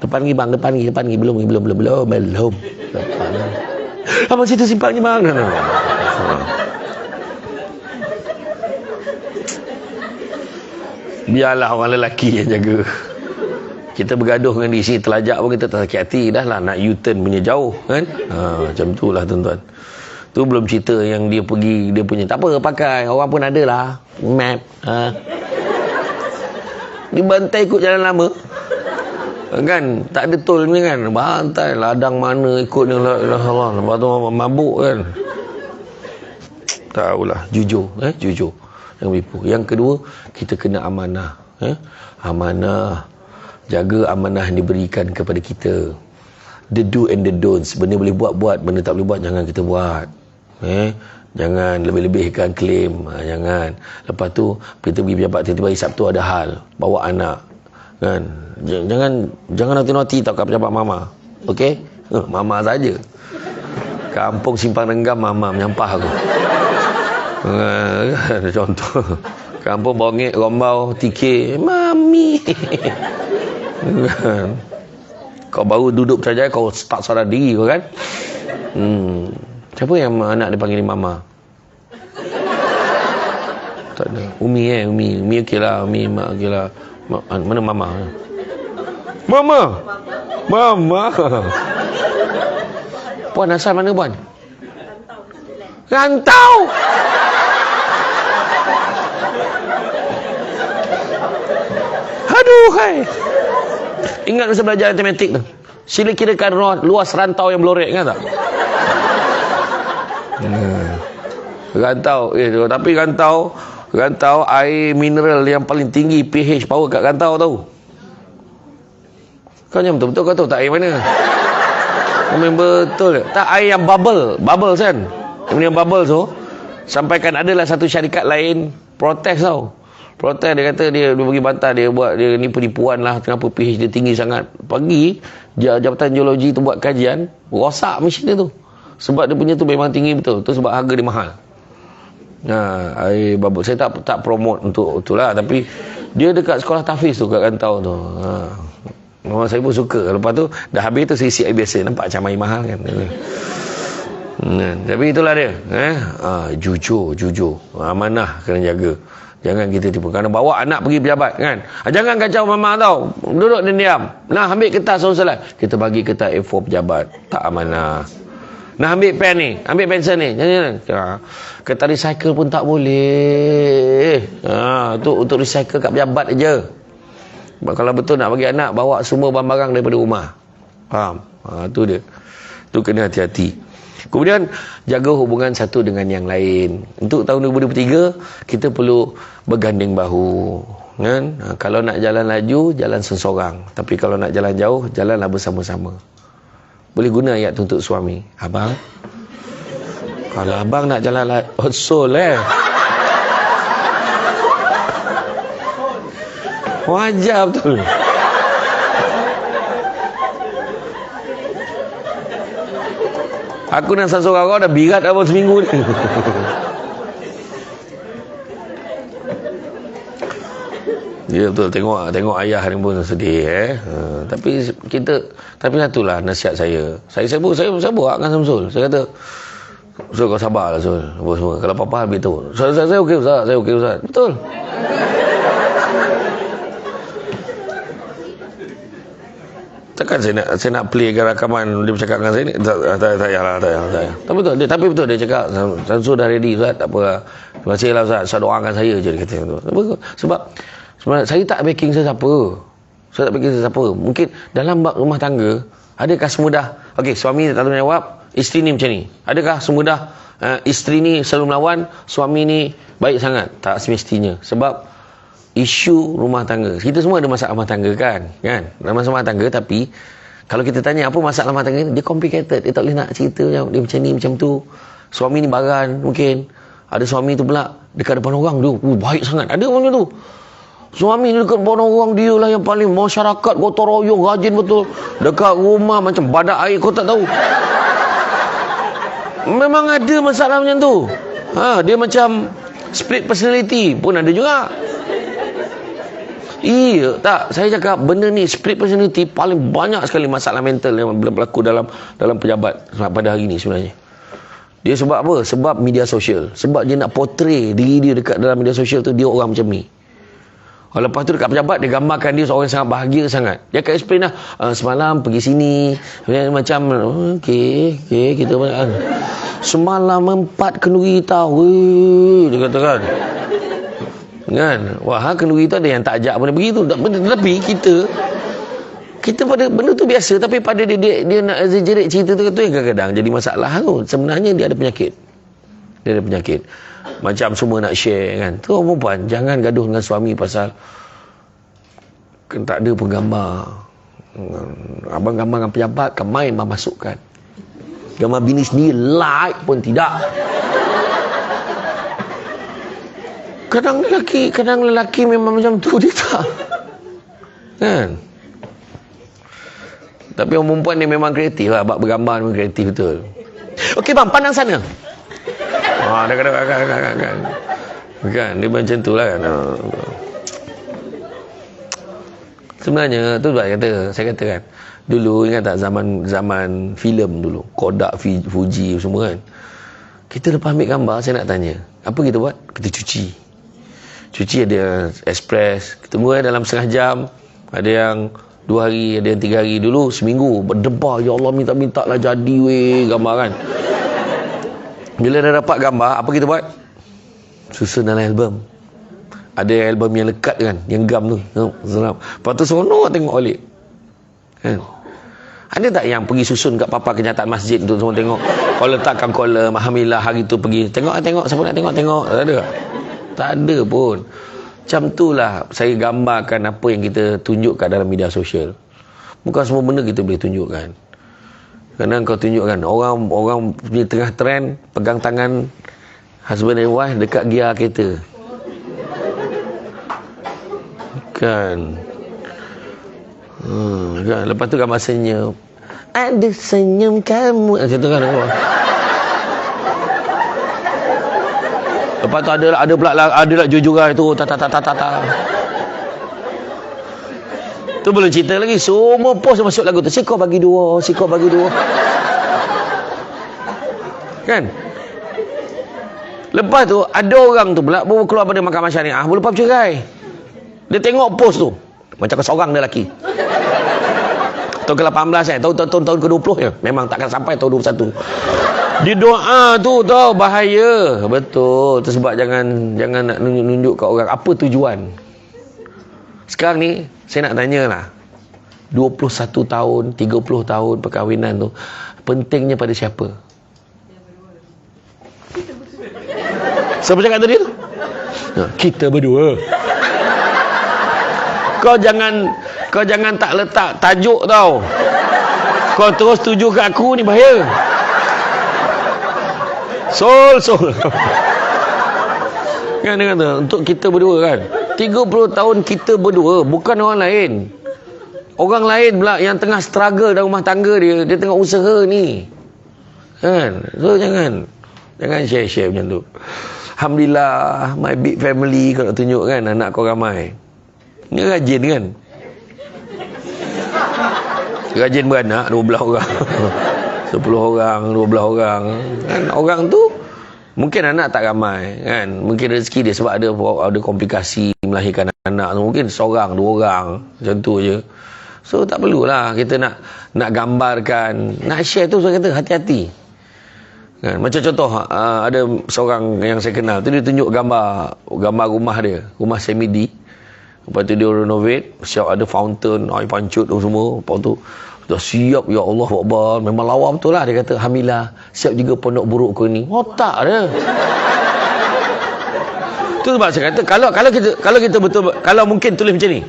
Depan lagi bang, depan lagi. Belum. Depan. Abang situ simpang ni bang. Biarlah orang lelaki yang jaga. Kita bergaduh dengan di sini, terlajak pun kita tak sakit hati. Dah lah nak U-turn punya jauh kan. Macam tu lah tuan-tuan. Tu belum cerita yang dia pergi, dia punya tak apa pakai. Orang pun ada lah map. Dia bantai ikut jalan lama. Kan tak ada tol ni kan. Bantai ladang mana ikut ni lah. Lepas tu mabuk kan. Tahulah. Jujur. Jujur. Yang kedua, kita kena amanah. Amanah. Jaga amanah yang diberikan kepada kita. The do and the don'ts. Benda boleh buat, benda tak boleh buat, jangan kita buat. Jangan lebih-lebihkan klaim. Jangan. Lepas tu kita pergi pejabat, tiba-tiba hari Sabtu ada hal, bawa anak kan. Jangan nanti-nanti tak kat pejabat mama. Okey? Mama saja. Kampung Simpang Renggam mama menyampah aku. Contoh. Kampung Bongek Rombau TK mami. Kau baru duduk saja kau tak sadar diri kau kan. Siapa yang anak dia panggil mama? Tak ada. Umi Umi okeylah, Umi mak okeylah. Mana mama? Mama. Puan asal mana puan? Rantau. Aduh hai. Ingat masa belajar matematik tu. Sila kirakan luas rantau yang melorek, ingat tak? Rantau tapi rantau air mineral yang paling tinggi pH power kat rantau tahu. Kau yang betul-betul kau tahu tak air mana? Kau betul tak air yang bubble kan? Yang bubble tu sampaikan adalah satu syarikat lain protes tau. Protes, dia kata dia bagi bantah, dia buat dia ni penipuan lah, kenapa pH dia tinggi sangat. Pagi Jabatan Geologi tu buat kajian, rosak mesin dia tu. Sebab dia punya tu memang tinggi betul. Tu sebab harga dia mahal. Air bubble. Saya tak promote untuk itulah, tapi dia dekat sekolah tahfiz tu kat Rantau tu. Memang saya pun suka. Lepas tu dah habis tu saya isi air biasa, nampak macam air mahal kan. Tapi itulah dia. Jujur. Amanah kena jaga. Jangan kita tipu. Kerana bawa anak pergi pejabat kan. Jangan kacau mama tau. Duduk dan diam. Nah, ambil kertas soalan. Kita bagi kertas A4 pejabat. Tak amanah. Nah, ambil pen ni. Ambil pensel ni. Kertas recycle pun tak boleh. Untuk recycle kat pejabat je. Kalau betul nak bagi anak, bawa semua barang-barang daripada rumah. Faham? Tu dia. Tu kena hati-hati. Kemudian jaga hubungan satu dengan yang lain. Untuk tahun 2023 kita perlu berganding bahu kan? Kalau nak jalan laju, jalan seorang. Tapi kalau nak jalan jauh, jalanlah bersama-sama. Boleh guna ayat tu untuk suami. Abang, kalau abang nak jalan sol wajar betul. Aku dan seorang kau dah birat apa seminggu ni. Ya betul, tengok ayah ni pun sedih tapi satulah nasihat saya. Saya buatkan Samsul. Saya kata, Sul kau sabarlah Sul. Apa semua. Kalau apa-apa habis tu. Saya okey Ustaz, Betul. Takkan saya nak playkan rakaman dia bercakap dengan saya ni. Tak payahlah. Tapi betul dia cakap Samsul dah ready Ustaz, tak apa. Terima kasih lah Ustaz, doakan saya je, dia kata. Sebab saya tak backing sesiapa. Mungkin dalam bab rumah tangga, adakah semudah suami tak tahu jawab, isteri ni macam ni? Adakah semudah isteri ni selalu melawan, suami ni baik sangat? Tak semestinya. Sebab isu rumah tangga, kita semua ada masalah rumah tangga kan? Ada masalah rumah tangga, tapi kalau kita tanya apa masalah rumah tangga, dia complicated. Dia tak boleh nak cerita dia macam ni macam tu. Suami ni baran mungkin. Ada suami tu pula dekat depan orang tu baik sangat. Ada orang tu Suami ni dekat pun orang, dia lah yang paling masyarakat gotong royong, rajin betul. Dekat rumah macam badak air, kau tak tahu. Memang ada masalah macam tu. Dia macam split personality pun ada juga. Iya, tak, saya cakap benda ni split personality paling banyak sekali masalah mental yang berlaku dalam pejabat pada hari ni sebenarnya. Dia sebab apa? Sebab media sosial. Sebab dia nak portray diri dia dekat dalam media sosial tu, dia orang macam ni. Lepas tu dekat pejabat, dia gambarkan dia seorang yang sangat bahagia sangat. Dia akan explain lah, semalam pergi sini, macam, okey, kita semalam 4 kenduri tahu, dia kata kan. Wah, kenduri tu ada yang tak ajak pun begitu. Tapi kita pada benda tu biasa, tapi pada dia nak exaggerate cerita tu yang kadang-kadang jadi masalah tu. Sebenarnya dia ada penyakit. Macam semua nak share kan. Tu orang perempuan jangan gaduh dengan suami pasal kan tak ada penggambar. Abang gambar dengan pejabat, main masukkan. Gambar bini sendiri like pun tidak. Kadang lelaki memang macam tu, dia tak. Kan? Tapi orang perempuan ni memang kreatif lah. Bab bergambar memang kreatif betul. Okey bang, pandang sana. Kan, dia macam tu lah kan. Sebenarnya tu sebab saya kata kan, dulu ingat tak zaman filem dulu, Kodak, Fuji semua kan. Kita lepas ambil gambar, saya nak tanya, apa kita buat? Kita cuci ada express, tunggu dalam setengah jam, ada yang 2 hari, ada yang 3 hari. Dulu seminggu berdebar, ya Allah minta lah jadi gambar kan. Bila dah dapat gambar, apa kita buat? Susun dalam album. Ada album yang lekat kan, yang gam tu. Seram. Lepas tu seronok tengok balik. Kan? Ada tak yang pergi susun kat papan kenyataan masjid tu semua tengok? Kalau letakkan kolam, Alhamdulillah hari tu pergi. Tengok, siapa nak tengok. Tak ada. Tak ada pun. Macam tu lah saya gambarkan apa yang kita tunjukkan dalam media sosial. Bukan semua benda kita boleh tunjukkan. Kadang kau tunjukkan orang punya tengah trend pegang tangan husband and wife dekat gear kereta. Kan. Kan. Lepas tu gambar senyum. Ada senyum kamu. Macam tu kan. Lepas tu ada pula jujur tu. Tu belum cerita lagi. Semua post masuk lagu tu. Sikau bagi dua. Kan? Lepas tu ada orang tu pula baru keluar pada mahkamah syariah, lepas bercerai. Dia tengok post tu. Macam seorang dia lelaki. Tahun ke-18 tahun ke-20 ya. Memang takkan sampai tahun 21. Dia doa tu tau bahaya. Betul. Tu sebab jangan nak nunjuk kat orang apa tujuan. Sekarang ni saya nak tanyalah. 21 tahun, 30 tahun perkahwinan tu pentingnya pada siapa? Siapa cakap tadi tu? Kita berdua. Kau jangan tak letak tajuk tau. Kau terus tuju kat aku ni bahaya. Sol. Kan dia kata untuk kita berdua kan. 30 tahun kita berdua, bukan orang lain. Orang lain pula yang tengah struggle dalam rumah tangga dia tengah usaha ni. Kan? So jangan share macam tu. Alhamdulillah, my big family kau nak tunjuk kan, anak kau ramai. Ni rajin kan? Rajin beranak 12 orang. 10 orang, 12 orang. Kan orang tu mungkin anak tak ramai kan. Mungkin rezeki dia sebab ada komplikasi melahirkan anak. Mungkin seorang, 2 orang, macam tu je. So tak perlulah kita nak gambarkan, nak share tu saya kata hati-hati. Kan? Macam contoh ada seorang yang saya kenal tu, dia tunjuk gambar rumah dia, rumah semi-D. Lepas tu dia renovate, siap ada fountain, air pancut tu semua. Lepas tu dah siap, ya Allah Akbar, memang lawa betul lah. Dia kata Alhamdulillah, siap juga pondok buruk kau ni. Otak dia. Tu sebab saya kata kalau kita betul, kalau mungkin tulis macam ni,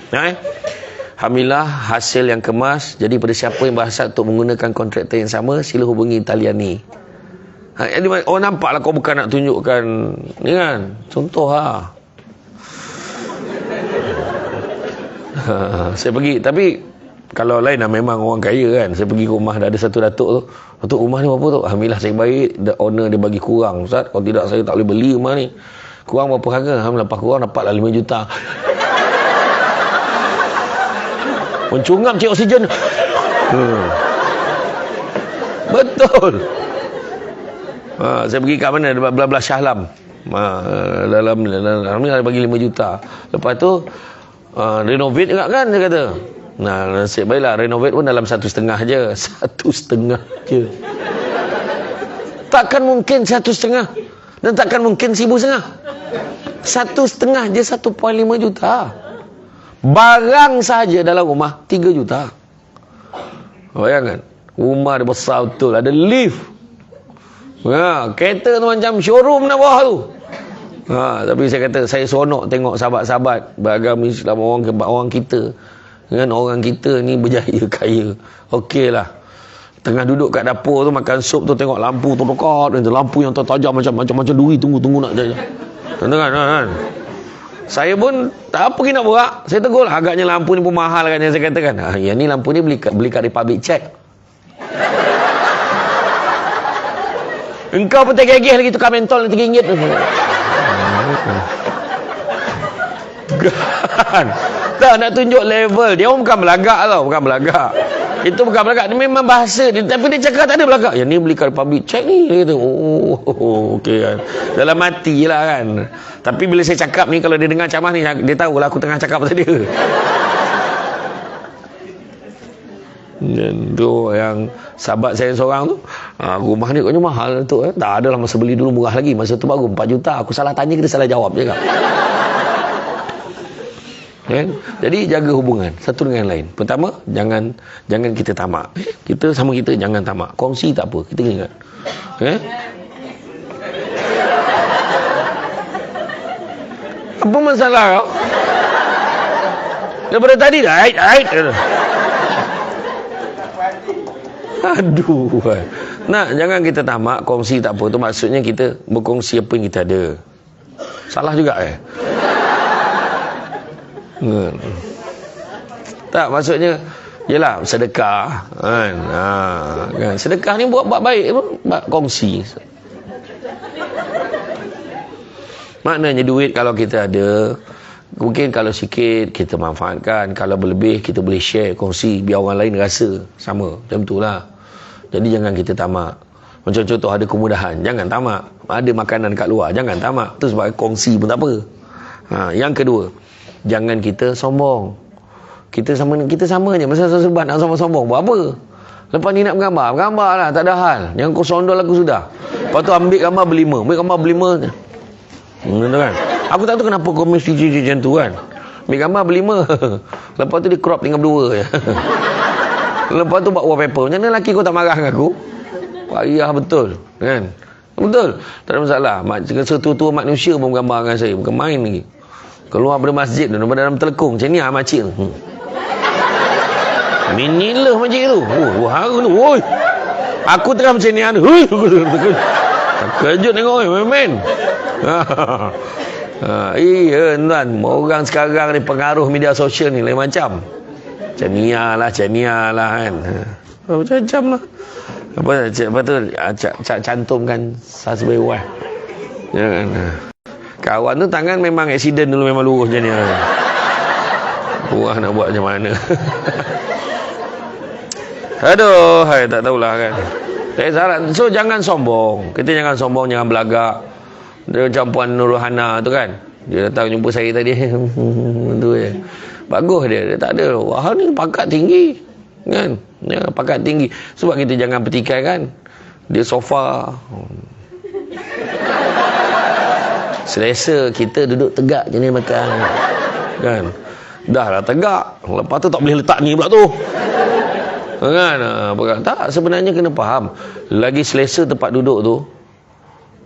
Alhamdulillah hasil yang kemas. Jadi pada siapa yang berhasrat untuk menggunakan kontraktor yang sama, sila hubungi talian ni. Orang nampak lah kau bukan nak tunjukkan ni kan. Contoh lah. Saya pergi, tapi kalau lain lah memang orang kaya kan. Saya pergi ke rumah, dah ada satu datuk tu. Datuk, rumah ni berapa tu? Alhamdulillah saya baik, owner dia bagi kurang, Ustaz. Kalau tidak saya tak boleh beli rumah ni. Kurang berapa harga? Alhamdulillah, lepas kurang dapatlah 5 juta. Mencungap cik oksigen. Betul. Saya pergi kat mana? Belah-belah Shah Alam. Alhamdulillah dia bagi 5 juta. Lepas tu renovate juga kan, dia kata. Nah, nasib baiklah renovate pun dalam 1,5 je. 1,5 je. Takkan mungkin 1,5. Dan takkan mungkin 1,500. 1,5 je 1.5 juta. Barang saja dalam rumah 3 juta. Bayangkan, rumah dia besar betul, ada lift. Kereta tu macam showroom nak bawah tu. Tapi saya kata, saya seronok tengok sahabat-sahabat beragama Islam, orang kita dengan orang kita ni berjaya, kaya. Okey lah. Tengah duduk kat dapur tu makan sup tu, tengok lampu tu dekat, lampu yang tajam macam duri, tunggu nak jalan. Kan? Saya pun tak apa pergi nak buat. Saya tegur lah, agaknya lampu ni pun mahal kan, yang saya katakan. Yang ni lampu ni beli kat Republic Check. Engkau pun tergigih lagi tukar mentol RM3. Kan? Tak nak tunjuk level. Dia bukan belagak tau, bukan belagak. Itu bukan belagak, dia memang bahasa dia, tapi dia cakap tak ada belagak. Yang ni beli kat Republic Check ni, dia kata, okey kan. Dalam hati lah kan. Tapi bila saya cakap ni, kalau dia dengar ceramah ni, dia tahu lah aku tengah cakap pasal dia. Dan tu yang sahabat saya seorang tu, rumah ni katanya mahal tu. Tak adalah, masa beli dulu murah lagi. Masa tu baru 4 juta. Aku salah tanya, kita salah jawab je kan. Jadi jaga hubungan satu dengan lain. Pertama, jangan kita tamak. Kita sama kita jangan tamak. Kongsi tak apa, kita ingat. Apa masalah kau? Daripada tadi dah ait. Aduh. Nah, jangan kita tamak, kongsi tak apa. Tu maksudnya kita berkongsi apa yang kita ada. Salah juga tak, maksudnya yelah sedekah kan. Kan sedekah ni buat baik, buat kongsi. Maknanya duit kalau kita ada, mungkin kalau sikit kita manfaatkan, kalau berlebih kita boleh share, kongsi, biar orang lain rasa sama. Macam tu lah. Jadi jangan kita tamak. Macam contoh ada kemudahan, jangan tamak. Ada makanan kat luar, jangan tamak. Tu sebab kongsi pun tak apa. Yang kedua, jangan kita sombong. Kita sama je. Masa sebab nak sombong buat apa? Lepas ni nak bergambar lah, tak ada hal. Jangan kau sondol aku sudah. Lepas tu ambil gambar berlima. Kan? Aku tak tahu kenapa kau mesti macam tu kan. Ambil gambar berlima. Lepas tu dia crop tinggal berdua je. Lepas tu buat wallpaper. Macam mana lelaki kau tak marah dengan aku? Payah betul kan? Betul, tak ada masalah. Setua-tua manusia pun bergambar dengan saya, bukan main lagi. Keluar dari masjid tu, dalam telekung macam ni makcik tu. Minilah makcik tu. Haru tu. Woi. Aku tengah macam ni ada. Kejut tengok main. Iya tuan, orang sekarang ni pengaruh media sosial ni lain macam. Cania lah kan. Macam lah. Apa tu cantumkan subscriber. Jangan. Kawan tu tangan memang accident dulu, memang lurus macam ni. Wah, nak buat macam mana. Aduh, tak tahulah kan. So jangan sombong. Kita jangan sombong, jangan belagak. Dia macam Puan Nurhana tu kan. Dia datang jumpa saya tadi. Tu je. Bagus dia tak ada. Wah, ni pangkat tinggi. Kan? Ya, pangkat tinggi. Sebab kita jangan petikai kan. Dia sofa. Selesa kita duduk tegak je ni makan. Kan? Dah lah tegak. Lepas tu tak boleh letak ni pula tu. Kan? Tak, sebenarnya kena faham. Lagi selesa tempat duduk tu,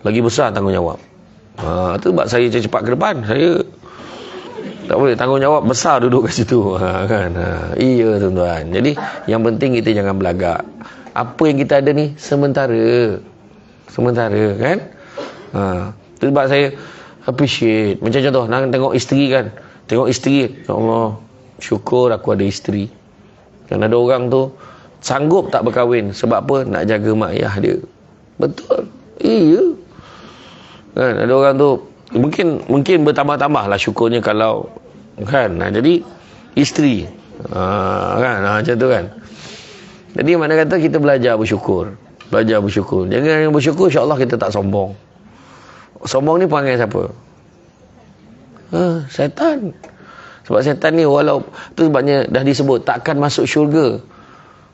lagi besar tanggungjawab. Tu sebab saya cepat ke depan. Saya tak boleh, tanggungjawab besar duduk kat situ. Kan? Iya tuan-tuan. Jadi yang penting kita jangan belagak. Apa yang kita ada ni sementara kan. Tu sebab saya appreciate. Macam contoh nak tengok isteri kan. Tengok isteri, ya Allah, syukur aku ada isteri. Dan ada orang tu sanggup tak berkahwin sebab apa? Nak jaga mak ayah dia. Betul. Iya. Kan ada orang tu mungkin bertambah-tambah lah syukurnya kalau kan. Jadi isteri. Kan macam tu kan. Jadi mana kata kita belajar bersyukur. Jangan bersyukur, insya-Allah kita tak sombong. Sombong ni perangai siapa? Syaitan. Sebab syaitan ni tu sebabnya dah disebut takkan masuk syurga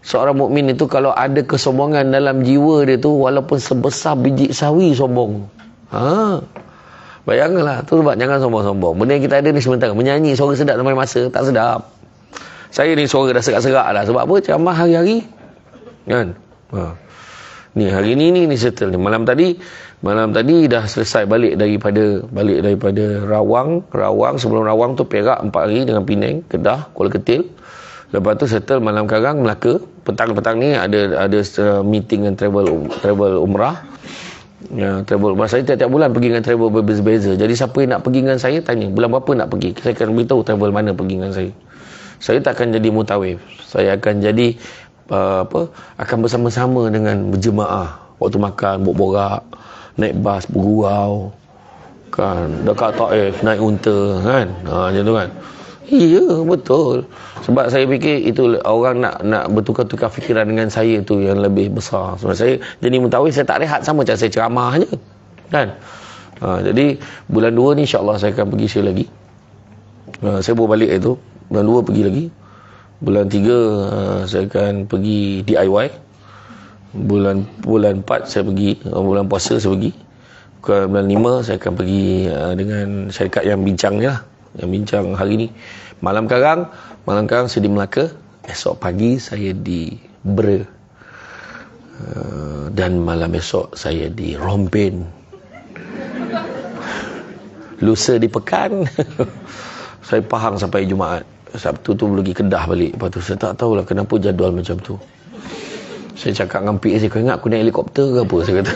seorang mukmin itu kalau ada kesombongan dalam jiwa dia tu, walaupun sebesar biji sawi sombong. Bayangkanlah, tu sebab jangan sombong-sombong. Benda yang kita ada ni sementara. Menyanyi suara sedap sampai masa tak sedap. Saya ni suara dah serak-serak lah. Sebab apa? Ceramah hari-hari. Kan? Ni hari ni settle ni. Malam tadi dah selesai balik daripada Rawang. Sebelum Rawang tu Perak 4 hari dengan Penang, Kedah, Kuala Ketil. Lepas tu settle Malam Karang, Melaka. Petang-petang ni ada meeting dengan travel umrah. Ya, travel umrah saya tiap-tiap bulan pergi dengan travel berbeza-beza. Jadi siapa yang nak pergi dengan saya tanya, bulan berapa nak pergi? Saya akan beritahu travel mana pergi dengan saya. Saya tak akan jadi mutawif. Saya akan jadi akan bersama-sama dengan berjemaah. Waktu makan, borak-borak, naik bas, bergurau. Kan, dekat Taif, naik unta, kan? Macam tu kan. Iya, betul. Sebab saya fikir itu orang nak bertukar-tukar fikiran dengan saya tu yang lebih besar. Sebab saya jadi mutawif, saya tak rehat sama macam saya ceramah je. Kan? Jadi bulan 2 ni insya-Allah saya akan pergi sekali lagi. Saya baru balik itu. Bulan 2 pergi lagi. Bulan 3 saya akan pergi DIY. Bulan 4 saya pergi, bulan puasa saya pergi. Bulan 5 saya akan pergi dengan syarikat yang bincang ni lah. Yang bincang hari ni. Malam Karang saya di Melaka. Esok pagi saya di Bre. Dan malam esok saya di Rompin. Lusa di Pekan. Saya Pahang sampai Jumaat. Sabtu tu pergi Kedah balik. Lepas tu saya tak tahulah kenapa jadual macam tu. Saya cakap dengan PA saya, kau ingat aku naik helikopter ke apa? Saya kata.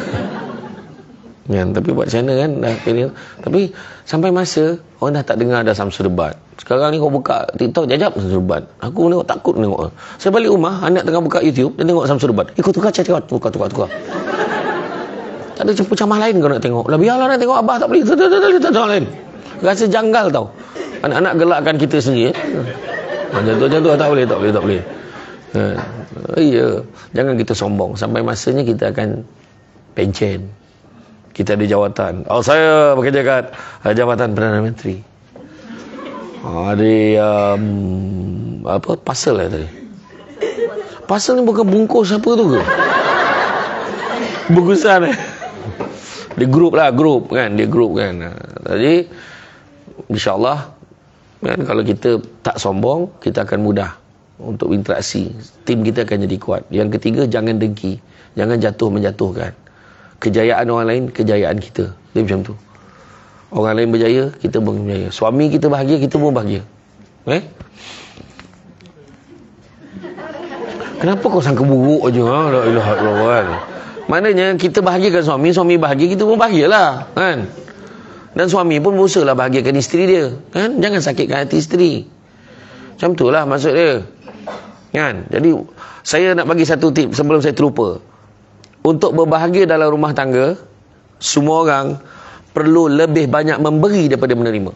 Kan, tapi buat macam mana kan? Tapi sampai masa orang dah tak dengar ada Samsul Debat. Sekarang ni kau buka TikTok jajap Samsul Debat. Aku tengok takut tengok. Saya balik rumah, anak tengah buka YouTube dan tengok Samsul Debat. Kau tukar. Tak ada ceramah lain kau nak tengok. Lah biarlah nak tengok, abah tak boleh. Tak lain. Rasa janggal tau. Anak-anak gelakkan kita sendiri. Macam tu tak boleh. Iya, jangan kita sombong. Sampai masanya kita akan pencen. Kita ada jawatan. Saya bekerja kat Jabatan Perdana Menteri. Ada parcel lah tadi. Parcel ni bukan bungkus apa tu ke? Bungkusan Dia grup kan. Jadi insya-Allah kan, kalau kita tak sombong, kita akan mudah untuk interaksi. Tim kita akan jadi kuat. Yang ketiga, jangan dengki. Jangan menjatuhkan. Kejayaan orang lain, kejayaan kita. Dia macam tu. Orang lain berjaya, kita pun berjaya. Suami kita bahagia, kita pun bahagia. Kenapa kau sangka buruk je? La ilaha illallah. Maknanya kita bahagiakan suami bahagia, kita pun bahagialah. Kan? Dan suami pun berusahalah bahagiakan isteri dia. Kan? Jangan sakitkan hati isteri. Macam itulah maksud dia. Kan? Jadi saya nak bagi satu tip sebelum saya terlupa. Untuk berbahagia dalam rumah tangga, semua orang perlu lebih banyak memberi daripada menerima.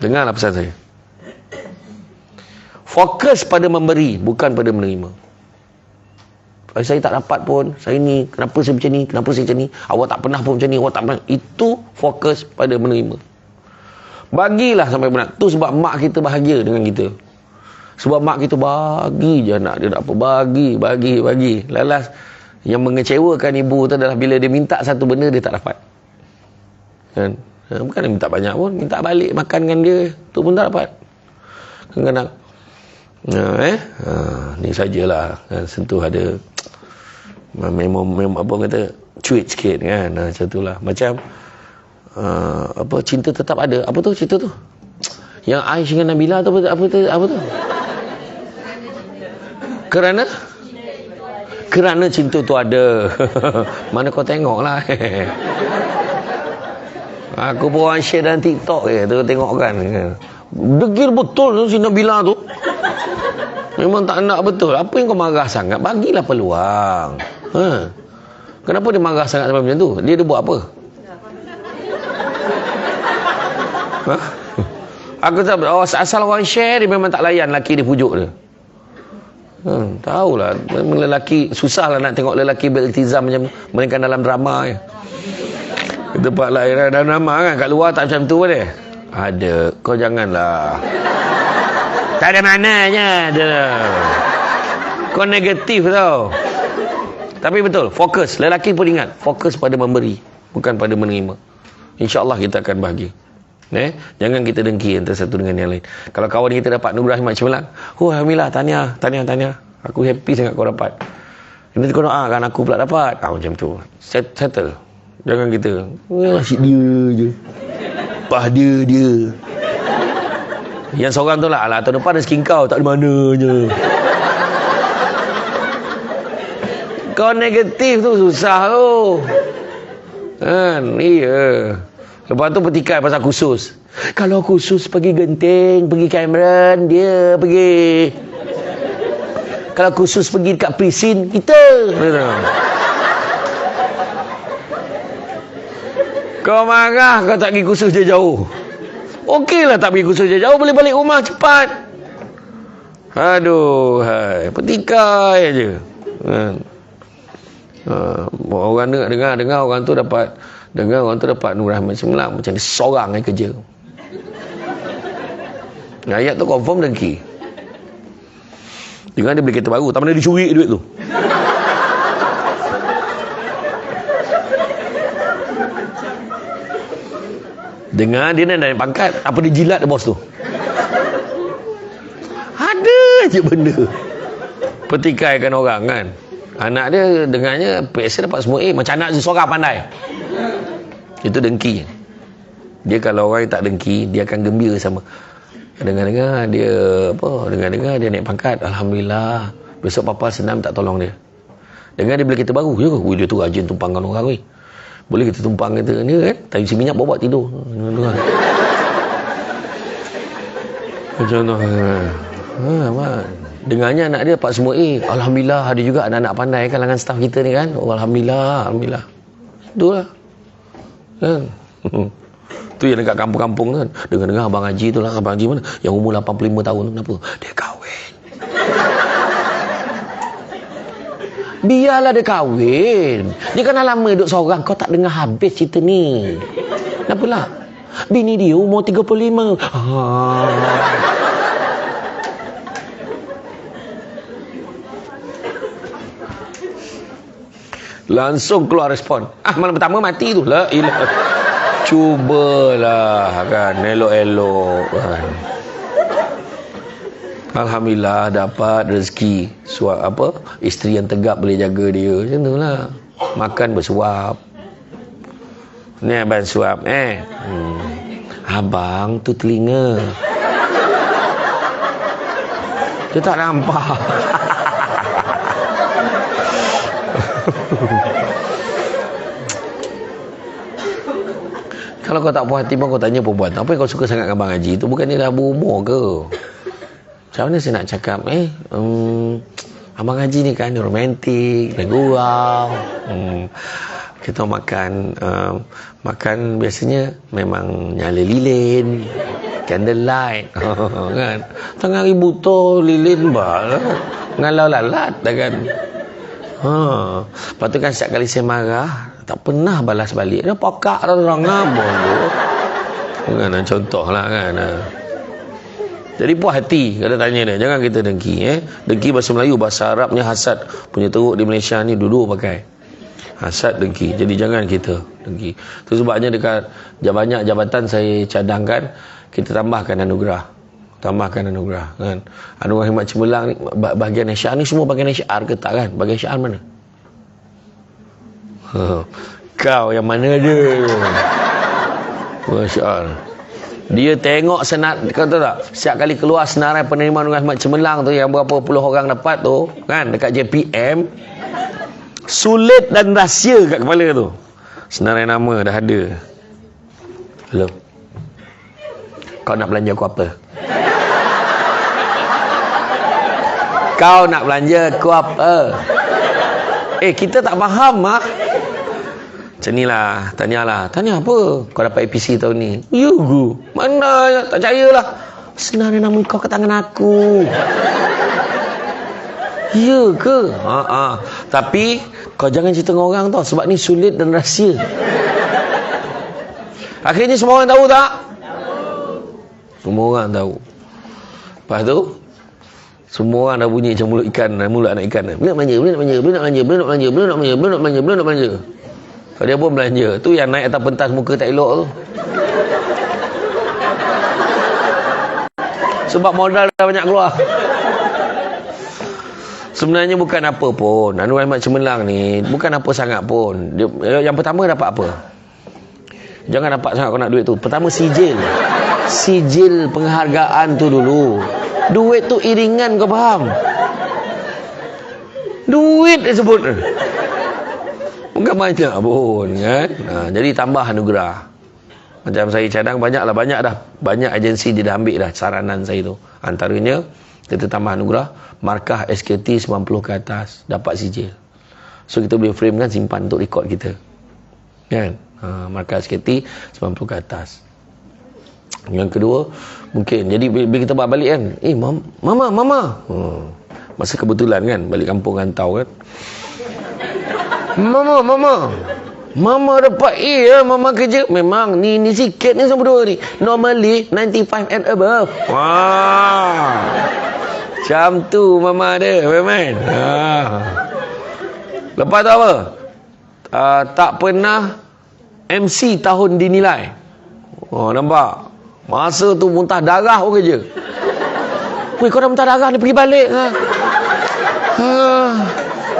Dengarlah pesan saya. Fokus pada memberi, bukan pada menerima. Saya tak dapat pun, saya ni, kenapa saya macam ni, awak tak pernah pun macam ni, awak tak pernah. Itu fokus pada menerima. Bagilah sampai benar. Tu sebab mak kita bahagia dengan kita. Sebab mak kita bagi je anak dia, tak apa, bagi. Lalas yang mengecewakan ibu tu adalah bila dia minta satu benda dia tak dapat. Kan? Bukan dia minta banyak pun, minta balik makan dengan dia, tu pun tak dapat. Kadang-kadang ni sajalah kan, sentuh ada memang apa kata cuit sikit kan, macam itulah. Macam cinta tetap ada. Apa tu cerita tu? Yang Aish dengan Nabila tu apa tu? Kerana cinta tu ada. Mana kau tengok lah. Aku pun orang share dalam TikTok je. Tu tengok kan. Degil betul tu si Nabila tu. Memang tak nak betul. Apa yang kau marah sangat? Bagilah peluang. Kenapa dia marah sangat macam tu? Dia buat apa? Aku tahu, asal orang share dia memang tak layan lelaki dia pujuk dia. Tahulah, lelaki susahlah nak tengok lelaki beriltizam macam mainkan dalam drama je. Tempat lahiran dalam drama kan, kat luar tak macam tu pun dia. Ada, kau janganlah. Tak ada mananya ada. Kau negatif tau. Tapi betul, fokus. Lelaki pun ingat, fokus pada memberi, bukan pada menerima. InsyaAllah kita akan bahagia. Jangan kita dengki antara satu dengan yang lain. Kalau kawan kita dapat anugerah Hikmat Cemerlang, alhamdulillah, tahniah. Aku happy sangat kau dapat. Nanti kau doakan aku pula dapat. Macam tu. Settle. Jangan kita asyik dia je. Pah dia. Yang seorang tu lah, alah tahun depan rezeki kau tak ada mananya. Kau negatif tu susah tu. Iya. Lepas tu petikai pasal khusus. Kalau khusus pergi Genting, pergi Cameron, dia pergi. Kalau khusus pergi dekat Prisin, kita. Kau marah, kau tak pergi khusus dia jauh. Okeylah tak pergi khusus dia jauh, boleh balik rumah cepat. Aduh, petikai je. Orang dengar orang tu dapat anugerah Hikmat Cemerlang, macam dia seorang yang kerja. Ayat tu confirm dengki. Dengan dia beli kereta baru, tak mana dia curi duit tu. Dengar dia nak naik pangkat, apa dia jilat bos tu. Ada je benda. Petikaikan orang kan. Anak dia dengarnya PSA dapat semua macam anak dia seorang pandai. Itu dengki. Dia kalau orang yang tak dengki, dia akan gembira sama. Dengar-dengar dia naik pangkat, alhamdulillah. Besok papa senang tak tolong dia. Dengar dia beli kereta baru, ya ke? Dia tu rajin tumpangkan orang weh. Boleh kita tumpang kereta ni kan? Tak isi minyak bawa tidur. Macam tu. Dengarnya anak dia dapat semua alhamdulillah. Ada juga anak-anak pandai kalangan staf kita ni kan. Alhamdulillah. Itulah. Kan? Tu yang dekat kampung-kampung kan. Dengar-dengar Abang Haji tu lah. Abang Haji mana? Yang umur 85 tahun tu. Kenapa? Dia kahwin. Biarlah dia kahwin. Dia kan lama duduk seorang. Kau tak dengar habis cerita ni. Kenapa lah? Bini dia umur 35. Langsung keluar respon. Malam pertama mati tu. La ilah. Cubalah kan. Elok-elok kan. Alhamdulillah dapat rezeki. Isteri yang tegap boleh jaga dia. Macam tu lah. Makan bersuap. Ni abang suap. Abang tu telinga. Dia tak nampak. Kalau kau tak puas hati pun kau tanya perempuan, apa yang kau suka sangat dengan Abang Haji tu? Bukannya dah berumur ke? Macam mana saya nak cakap? Abang Haji ni kan romantik, gurau. Kita makan biasanya memang nyala lilin, candlelight kan. Tengah hari buta lilin ngalau lalat dah kan. Lepas tu kan setiap kali saya marah, tak pernah balas balik. Dia pokak orang ngabon tu. Kan contohlah kan. Jadi puas hati kalau tanya dia. Jangan kita dengki. Dengki bahasa Melayu, bahasa Arabnya hasad. Punya teruk di Malaysia ni dulu pakai. Hasad, dengki. Jadi jangan kita dengki. Itu sebabnya dekat banyak jabatan saya cadangkan, kita tambahkan anugerah kan. Anugerah Hikmat Cemerlang ni, bahagian syiar ni semua bahagian syiar ke tak kan? Bahagian syiar mana? Kau yang mana dia? Syiar. Dia tengok kau tahu tak? Setiap kali keluar senarai penerimaan anugerah Hikmat Cemerlang tu, yang berapa puluh orang dapat tu kan, dekat JPM, sulit dan rahsia kat kepala tu. Senarai nama dah ada. Hello. Kau nak belanja aku apa? Kau nak belanja aku apa? Kita tak faham ah. Macam ni lah, tanyalah. Tanya apa? Kau dapat APC tahun ni? Ya ke? Mana? Tak percayalah. Sebenarnya nama kau kat tangan aku. Ya ke? Tapi kau jangan cerita dengan orang tau, sebab ni sulit dan rahsia. Akhirnya semua orang tahu tak? Semua orang tahu. Lepas tu semua orang dah bunyi macam mulut ikan, mulut anak ikan. Belum nak belanja. Kalau dia pun belanja. Tu yang naik atas pentas muka tak elok tu. Sebab modal dah banyak keluar. Sebenarnya bukan apa pun. Anwar Ahmad Cemerlang ni bukan apa sangat pun. Yang pertama dapat apa? Jangan dapat sangat kau nak duit tu. Pertama sijil. Sijil penghargaan tu dulu. Duit tu iringan, kau faham? Duit dia sebut. Bukan banyak pun kan. Jadi tambah anugerah. Macam saya cadang banyak dah. Banyak agensi dia dah ambil dah saranan saya tu. Antaranya kita tambah anugerah markah SKT 90 ke atas, dapat sijil. So kita boleh frame kan, simpan untuk rekod kita. Kan? Markah SKT 90 ke atas. Yang kedua mungkin jadi bila kita balik kan, mama. Masa kebetulan kan balik kampung rantau kan. Mama dapat A ya, mama kerja. Memang ni sikit ni sama dua ni. Normally 95 and above. Wah. Macam tu mama ada, memang. Lepas tu apa? Tak pernah MC tahun dinilai. Nampak? Masa tu muntah darah pun kerja. Weh, kau dah muntah darah ni, pergi balik.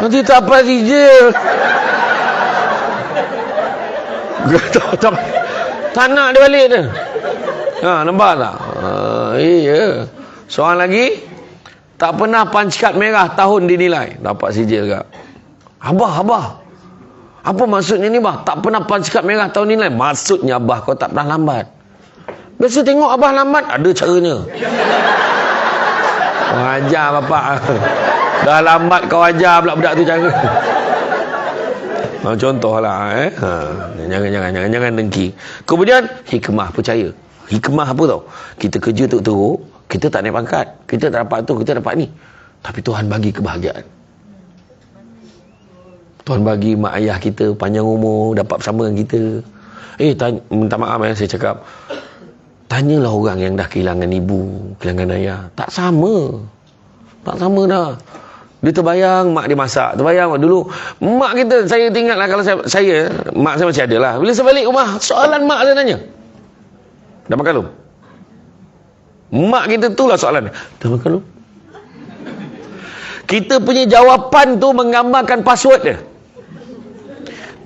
Nanti tak dapat sijil. Tak nak dia balik dia. Nampak tak? Iya. Soal lagi, tak pernah punch card merah tahun dinilai, dapat sijil kak. Abah. Apa maksudnya ni bah? Tak pernah punch card merah tahun dinilai. Maksudnya abah kau tak pernah lambat. Biasa tengok abah lambat, ada caranya. Ajar bapak. Dah lambat kau ajar pula budak tu cara. Contohlah jangan dengki. Kemudian hikmah, percaya. Hikmah apa tau? Kita kerja teruk, kita tak naik pangkat, kita tak dapat tu, kita dapat ni. Tapi Tuhan bagi kebahagiaan. Tuhan bagi mak ayah kita panjang umur, dapat bersama dengan kita. Minta maaf saya cakap. Tanyalah orang yang dah kehilangan ibu, kehilangan ayah. Tak sama dah. Dia terbayang mak dia masak. Terbayang dulu mak kita, saya ingatlah kalau saya mak saya masih ada lah. Bila saya balik rumah, soalan mak saya tanya, dah makan belum? Mak kita tu lah soalan. Dah makan belum? Kita punya jawapan tu menggambarkan password dia.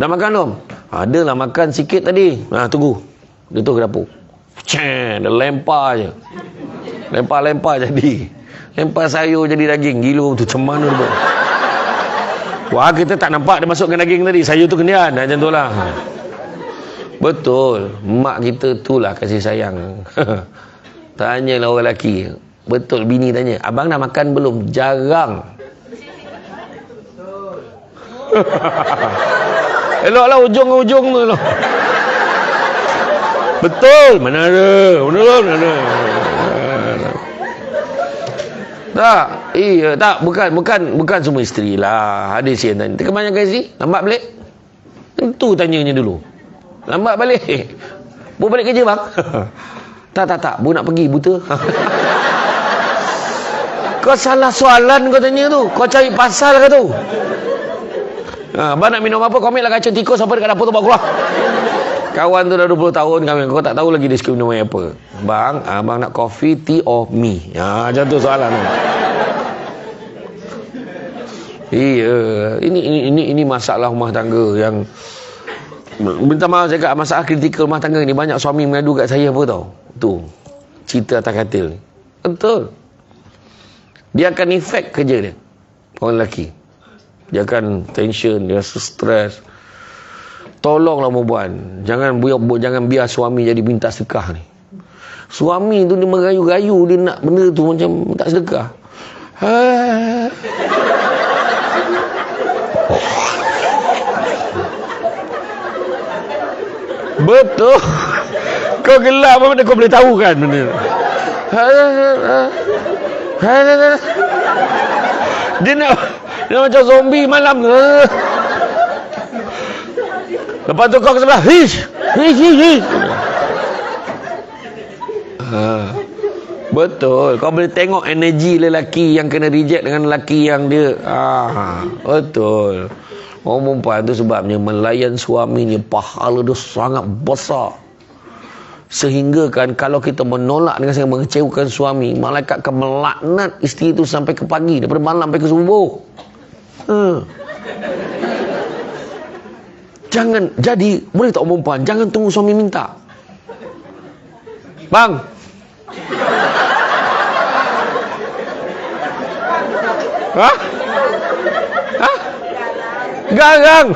Dah makan belum? Adalah makan sikit tadi. Tunggu. Dia tu ke dapur. Dia lempar je. Lempar jadi. Lempar sayur jadi daging. Gila tu macam mana tu. Wah, kita tak nampak dia masukkan daging tadi. Sayur tu kendian. Macam tu lah. Betul. Mak kita tu lah kasih sayang. Tanyalah orang lelaki. Betul, bini tanya, abang dah makan belum? Jarang. Eloklah ujung-ujung tu lah. Betul. Mana ada. Tak. Tak. Bukan semua isteri lah. Ada yang tanya. Kebanyakan isteri, lambat balik. Tentu tanyanya dulu. Lambat balik. Bu balik kerja bang? Tak. Bu nak pergi, buta. Kau salah soalan kau tanya tu. Kau cari pasal ke tu? Abang nak minum apa? Kau ambil lah kacang tikus apa dekat dapur tu bawa keluar. Kawan tu dah 20 tahun kami. Kau tak tahu lagi dia suka minum apa. Bang, abang nak coffee, tea or me? Macam tu soalan tu. Iya. Ini masalah rumah tangga yang, minta maaf saya kat masalah kritikal rumah tangga ni. Banyak suami mengadu kat saya apa tau. Tu. Cerita atas katil ni. Betul. Dia akan efek kerja dia. Orang lelaki. Dia akan tension, dia rasa stres. Tolonglah perempuan. Jangan biar suami jadi minta sedekah ni. Suami tu dia merayu-rayu, dia nak benda tu macam tak sedekah. Betul. Kau gelap apa benda kau boleh tahu kan benda. Dia macam zombie malam. Lepas tu kau ke sebelah. Hish. Betul. Kau boleh tengok energi lelaki yang kena reject dengan lelaki yang dia. Betul. Orang perempuan tu sebabnya melayan suaminya, pahala dia sangat besar. Sehingga kan kalau kita menolak dengan sangat mengecewakan suami, malaikat akan melaknat isteri itu sampai ke pagi, daripada malam sampai ke subuh. Jangan, jadi boleh tak orang perempuan, jangan tunggu suami minta. Bang, garang.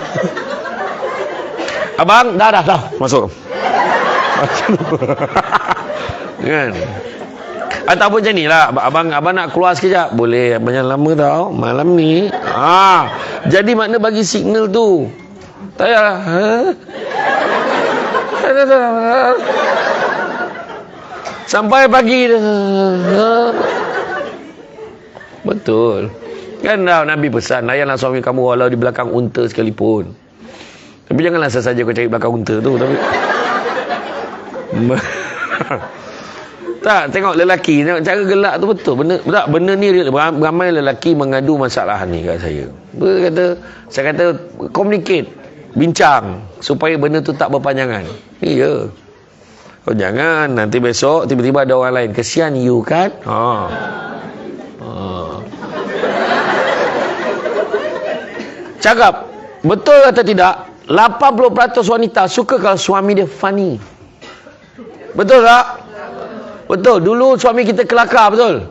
Abang, dah masuk. Kan? Ataupun macam ni lah, abang nak keluar sekejap, boleh, abang jangan lama tau malam ni. Jadi makna bagi signal tu. Tak payah. Sampai pagi. Betul. Kan Nabi pesan, layanlah suami kamu walau di belakang unta sekalipun. Tapi janganlah saja kau cari belakang unta tu. Tapi tak, tengok lelaki, tengok cara gelak tu betul. Benda ni ramai lelaki mengadu masalah ni kat saya. Saya kata communicate, bincang supaya benda tu tak berpanjangan. Iya. Kau jangan nanti besok tiba-tiba ada orang lain, kesian you kan. Cakap betul atau tidak, 80% wanita suka kalau suami dia funny. Betul tak? Betul. Dulu suami kita kelakar, betul.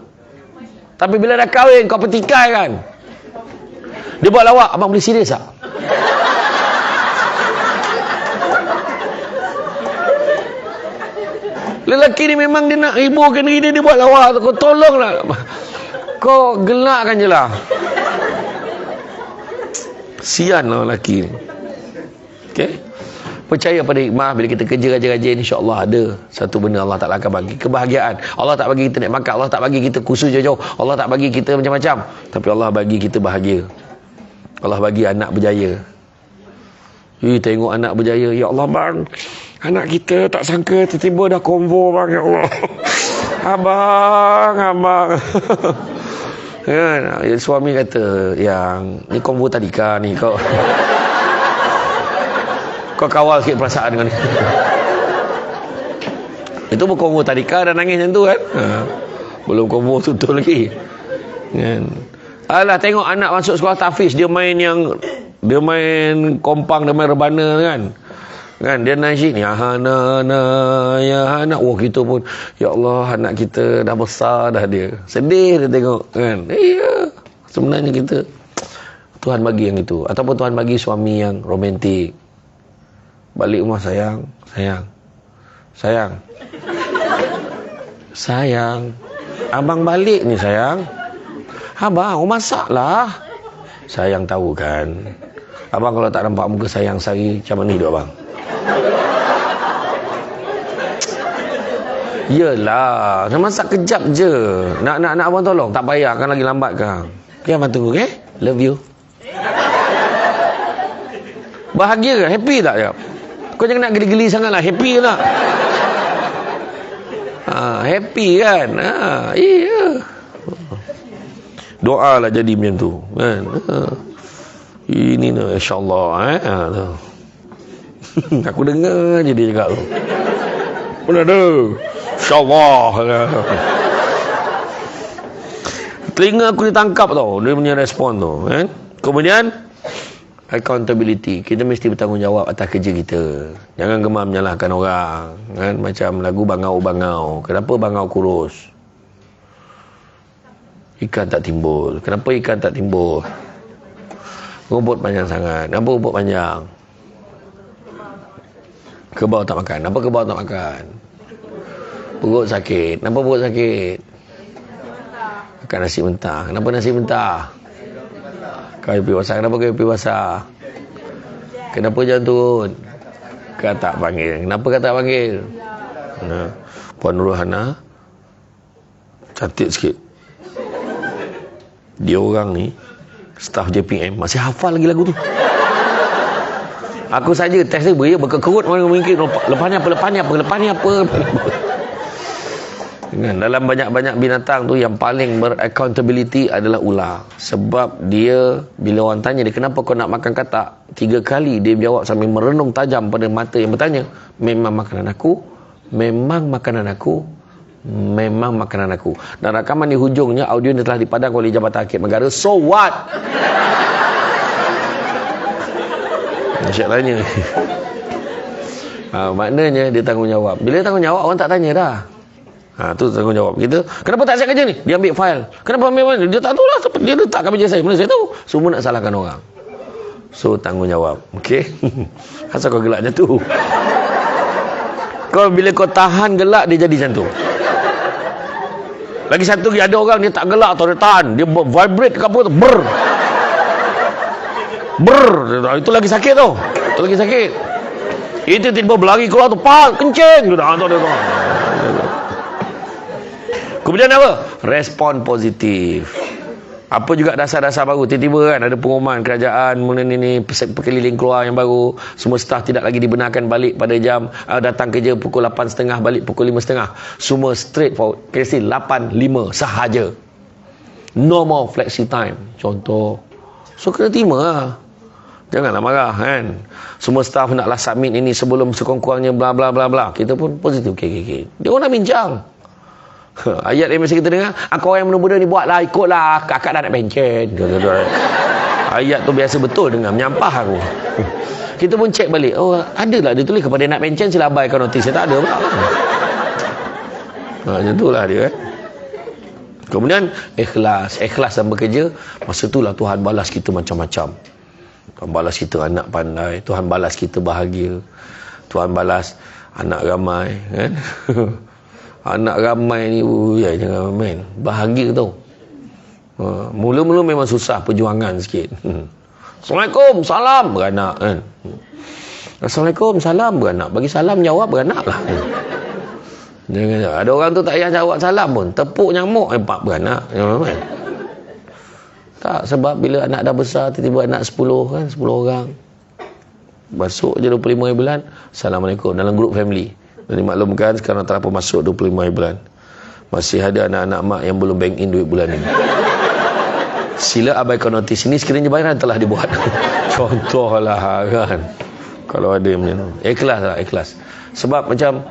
Tapi bila dah kahwin, kau petikai kan, dia buat lawak. Abang boleh serius tak? Lelaki ni memang dia nak ribukan diri dia buat lawak. Kau tolonglah, kau gelakkan je lah. Sian lah lelaki ni. Okay? Percaya pada hikmah. Bila kita kerja rajin-rajin, insyaAllah ada satu benda Allah Ta'ala akan bagi kebahagiaan. Allah tak bagi kita naik makan, Allah tak bagi kita kursus jauh-jauh, Allah tak bagi kita macam-macam, tapi Allah bagi kita bahagia. Allah bagi anak berjaya. Tengok anak berjaya. Ya Allah bang, anak kita tak sangka tiba-tiba dah konvo bang. Ya Allah. Abang kan, suami kata, yang ni konvo tadika ni, kau kawal sikit perasaan dengan dia. Itu pun konvo tadika dah nangis macam tu kan. Belum konvo tutul lagi kan. Alah, tengok anak masuk sekolah tahfiz, dia main kompang, dia main rebana kan. Dia nasyid, ya hana ya hana. Kita pun, ya Allah, anak kita dah besar dah, dia sedih dia tengok kan. Iya, sebenarnya kita, Tuhan bagi yang itu. Ataupun Tuhan bagi suami yang romantik. Balik rumah, sayang, abang balik ni sayang. Abang masak lah. Sayang tahu kan, abang kalau tak nampak muka sayang sehari, macam mana hidup abang? Yelah, nak masak kejap je. Nak abang tolong, tak payah kan, lagi lambat kan. Okay, abang tunggu, okay? Love you. Bahagia ke? Happy tak ya? Kau jangan nak geli-geli sangat lah. Happy ke tak? Happy kan? Iya. Doa lah jadi macam tu kan. Ini lah, insyaAllah aku dengar je dia cakap tu. Mana ada? InsyaAllah. Telinga aku ditangkap tau, dia punya respon tu kan. Kemudian accountability. Kita mesti bertanggungjawab atas kerja kita. Jangan gemar menyalahkan orang kan. Macam lagu bangau-bangau. Kenapa bangau kurus? Ikan tak timbul. Kenapa ikan tak timbul? Rumput panjang sangat. Kenapa rumput panjang? Kerbau tak makan. Kenapa kerbau tak makan? Perut sakit. Kenapa perut sakit? Makan nasi mentah. Kenapa nasi mentah? Kau pergi basah. Kenapa kau pergi basah? Kenapa jangan turun? Kau tak panggil. Kenapa kau tak panggil? Nah, Puan Nurhana cantik sikit. Dia orang ni staf JPM masih hafal lagi lagu tu. Aku saja test dia berkerut mungkin lepasnya apa. Dalam banyak-banyak binatang tu yang paling beraccountability adalah ular. Sebab dia bila orang tanya dia kenapa kau nak makan katak, 3 kali dia jawab sambil merenung tajam pada mata yang bertanya, memang makanan aku, memang makanan aku, memang makanan aku. Dan rakaman di hujungnya audio ni telah dipadang oleh Jabatan Hakim Negara. So what? Syak tanya. Maknanya dia tanggungjawab. Bila dia tanggungjawab orang tak tanya dah. Tu tanggungjawab kita. Kenapa tak siap kerja ni? Dia ambil file. Kenapa ambil file? Dia tak tahu lah. Dia letakkan meja saya. Mana saya tahu? Semua nak salahkan orang. So tanggungjawab. Okey. Asal kau gelak macam tu? Kau bila kau tahan gelak dia jadi macam tu. Lagi satu lagi ada orang dia tak gelak atau dia tahan. Dia vibrate ke apa tu. Itu lagi sakit tu. Itu lagi sakit. Itu tiba-tiba berlari keluar tu. Kencing. Kemudian apa? Respon positif. Apa juga dasar-dasar baru. Tiba-tiba kan ada pengumuman kerajaan ni perkeliling keluar yang baru. Semua staf tidak lagi dibenarkan balik pada jam datang kerja pukul 8.30 balik pukul 5.30. Semua straight forward. Kesi 8.5 sahaja. No more flexi time. Contoh. So kena terima lah. Janganlah marah kan. Semua staf naklah submit ini sebelum sekurang-kurangnya bla bla bla bla. Kita pun positif. Okay. Dia orang nak bincang. Ayat yang mesti kita dengar, aku orang yang muda-muda ni buatlah, ikutlah, kakak dah nak pencen. Ayat tu biasa betul dengar, menyampah aku. Kita pun cek balik, oh adalah dia tulis kepada nak pencen sila abaikan notis. Saya tak ada pula. Macam itulah dia kan. Kemudian ikhlas dalam bekerja. Masa itulah Tuhan balas kita macam-macam. Tuhan balas kita anak pandai, Tuhan balas kita bahagia, Tuhan balas anak ramai kan. Anak ramai ni jangan main. Bahagia tau. Mula-mula memang susah, perjuangan sikit. Assalamualaikum, salam, beranak kan. Assalamualaikum, salam, beranak. Bagi salam jawab beranak lah. Jangan. Ada orang tu tak payah jawab salam pun, tepuk nyamuk empat beranak. Kan? Tak, sebab bila anak dah besar, tiba-tiba anak 10 kan, 10 orang. Masuk je 25 bulan, Assalamualaikum dalam grup family. Dan dimaklumkan sekarang telah pun masuk 25 bulan. Masih ada anak-anak mak yang belum bank in duit bulan ini. Sila abaikan notis ini sekiranya bayaran telah dibuat. Contohlah kan. Kalau ada yang macam tu. Ikhlas lah, ikhlas. Sebab macam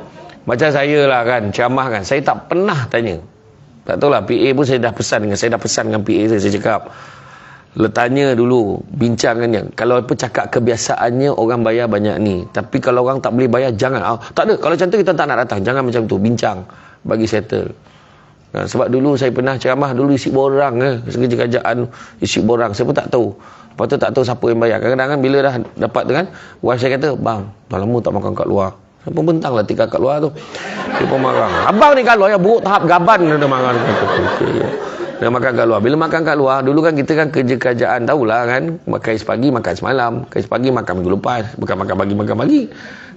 saya lah kan, ceramah kan. Saya tak pernah tanya. Tak tahulah, PA pun saya dah pesan dengan PA saya cakap. Tanya dulu, bincangannya. Kalau apa cakap kebiasaannya orang bayar banyak ni. Tapi kalau orang tak boleh bayar, jangan. Tak ada, kalau macam tu kita tak nak datang. Jangan macam tu, bincang. Bagi settle. Sebab dulu saya pernah ceramah, dulu isi borang. Sengaja kerajaan isi borang. Saya pun tak tahu. Lepas tu tak tahu siapa yang bayar. Kadang-kadang kan bila dah dapat dengan, wife saya kata, bang, dah lama tak makan kat luar. Saya pun bentang lah tika kat luar tu. Dia pun marah. Abang ni kat luar, ya buruk tahap gaban. Dia marah. Okay, ya. Dia makan kat luar. Bila makan kat luar, dulu kan kita kan kerja kerajaan, tahulah kan, kais pagi makan semalam, kais pagi makan minggu lepas, bukan makan pagi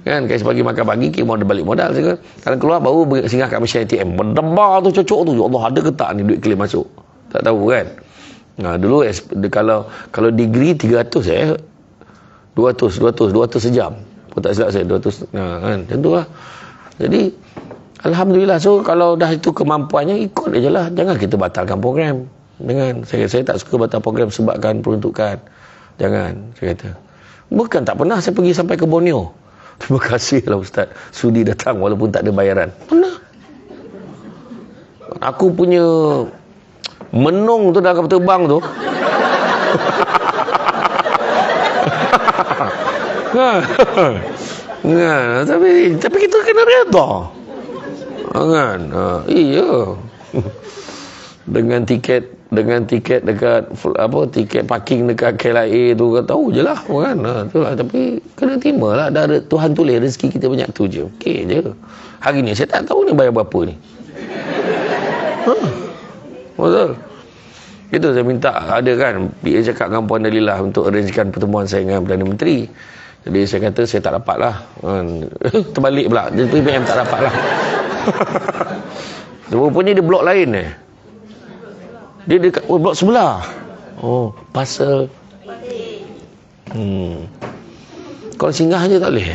kan, kais pagi makan pagi kita modal balik modal kan. Kalau keluar baru singgah kat mesin ATM, berdebar tu cocok tu, ya Allah ada ke tak ni duit claim masuk, tak tahu kan. Dulu kalau degree 300 200 sejam pun tak silap saya, 200 kan, macam tu lah. Jadi alhamdulillah. So kalau dah itu kemampuannya, ikut je lah. Jangan kita batalkan program. Jangan. Saya tak suka batal program sebabkan peruntukan. Jangan, saya kata. Bukan tak pernah saya pergi sampai ke Borneo. Terima kasih lah Ustaz sudi datang walaupun tak ada bayaran. Pernah. Aku punya menung tu dah kapal terbang tu. Tapi kita kena redha. Kan? Iya. Dengan tiket dengan tiket dekat tiket parking dekat KLIA tu, kau tahu je lah kan. Itulah, tapi kena terima lah, dah ada Tuhan tulis rezeki kita banyak tu je, okey je. Hari ni saya tak tahu ni bayar berapa ni. Betul. Itu saya minta, ada kan dia cakap dengan Puan Dalillah untuk arrangekan pertemuan saya dengan Perdana Menteri. Jadi saya kata saya tak dapat lah. Terbalik pula, jadi PBM tak dapat lah. Rupanya dia blok lain dia dekat blok sebelah. Pasal kalau singgah je tak boleh.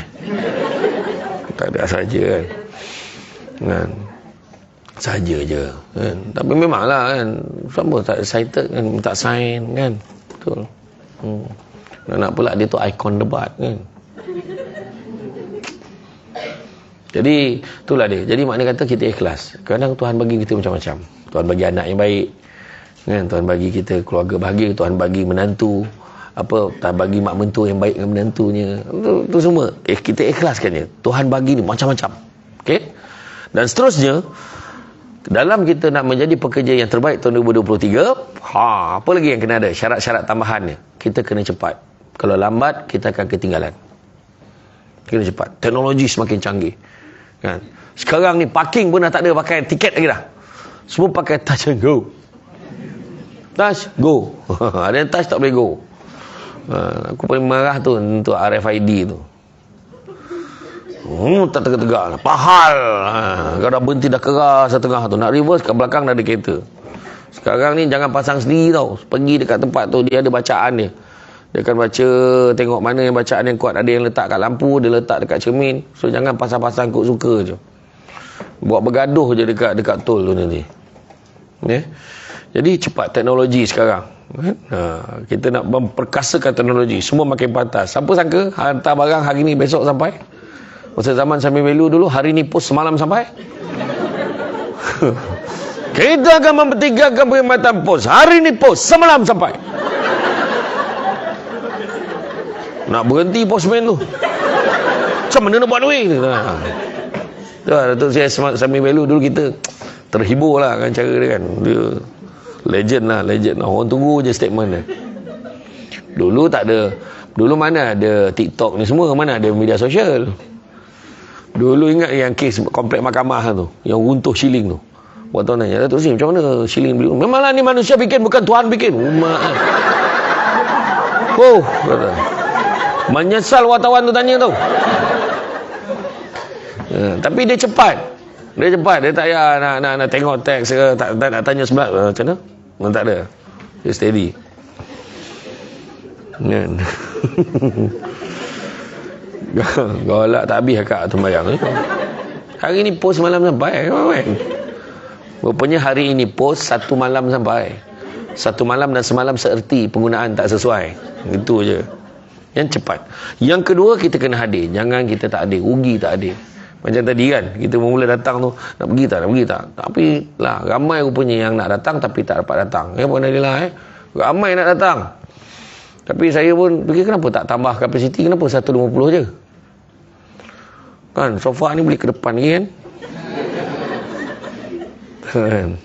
Tak ada saja kan. Saja je kan. Tapi memanglah kan, sama tak excited kan, minta sign kan. Betul. Nak pula dia tu ikon debat kan. Jadi itulah dia. Jadi makna kata kita ikhlas. Kadang Tuhan bagi kita macam-macam. Tuhan bagi anak yang baik kan, Tuhan bagi kita keluarga bahagia, Tuhan bagi menantu Tuhan bagi mak mentua yang baik dengan menantunya. Itu semua kita ikhlaskannya. Tuhan bagi ni macam-macam. Okey? Dan seterusnya, dalam kita nak menjadi pekerja yang terbaik tahun 2023, apa lagi yang kena ada? Syarat-syarat tambahannya. Kita kena cepat. Kalau lambat, kita akan ketinggalan. Kena cepat. Teknologi semakin canggih. Kan? Sekarang ni parking pun dah tak ada pakai tiket lagi dah. Semua pakai touch and go. Touch, go. Ada yang touch tak boleh go. Aku paling marah tu untuk RFID tu. Tak tegak-tegak. Pahal. Kau dah berhenti dah keras setengah tu. Nak reverse kat belakang dah ada kereta. Sekarang ni jangan pasang sendiri tau. Pergi dekat tempat tu, dia ada bacaan dia. Dia akan baca, tengok mana yang bacaan yang kuat. Ada yang letak kat lampu, dia letak dekat cermin. So jangan pasang-pasang ikut suka je. Buat bergaduh je dekat tol tu nanti. Jadi cepat teknologi sekarang. Kita nak memperkasakan teknologi. Semua makin pantas. Siapa sangka hantar barang hari ni besok sampai? Masa zaman Sami Melu dulu, hari ni pos semalam sampai. Kita akan mempertigakan perkhidmatan pos. Hari ni pos semalam sampai. Nak berhenti postman tu. Macam mana nak buat duit? Datuk Sami Melu dulu kita terhibur lah kan cara dia kan. Dia legend lah. Orang tunggu je statement dia. Dulu tak ada. Dulu mana ada TikTok ni semua. Mana ada media sosial. Dulu ingat yang kes komplek mahkamah tu, yang runtuh shilling tu. Buat tuan tanya, Datuk Sri macam mana shilling beli? Memanglah ni manusia bikin, bukan Tuhan bikin. Kata. Menyesal wartawan tu tanya tu. Tapi dia cepat. Dia tak payah nak tengok teks ke, tak nak tanya sebelah macam mana? Tak ada. Dia steady. Kan. Golak tak habis akak sembahyang. Hari ni pos malam sampai kan? Rupanya hari ini pos 1 malam sampai. 1 malam dan semalam seerti, penggunaan tak sesuai. Itu je. Yang cepat. Yang kedua, kita kena hadir. Jangan kita tak hadir, rugi tak hadir. Macam tadi kan, kita mula datang tu, nak pergi tak. Tapi lah, ramai rupanya yang nak datang tapi tak dapat datang. Puan Dalillah ramai nak datang. Tapi saya pun fikir, kenapa tak tambah kapasiti? Kenapa 150 je? Kan, sofa ni boleh ke depan lagi kan?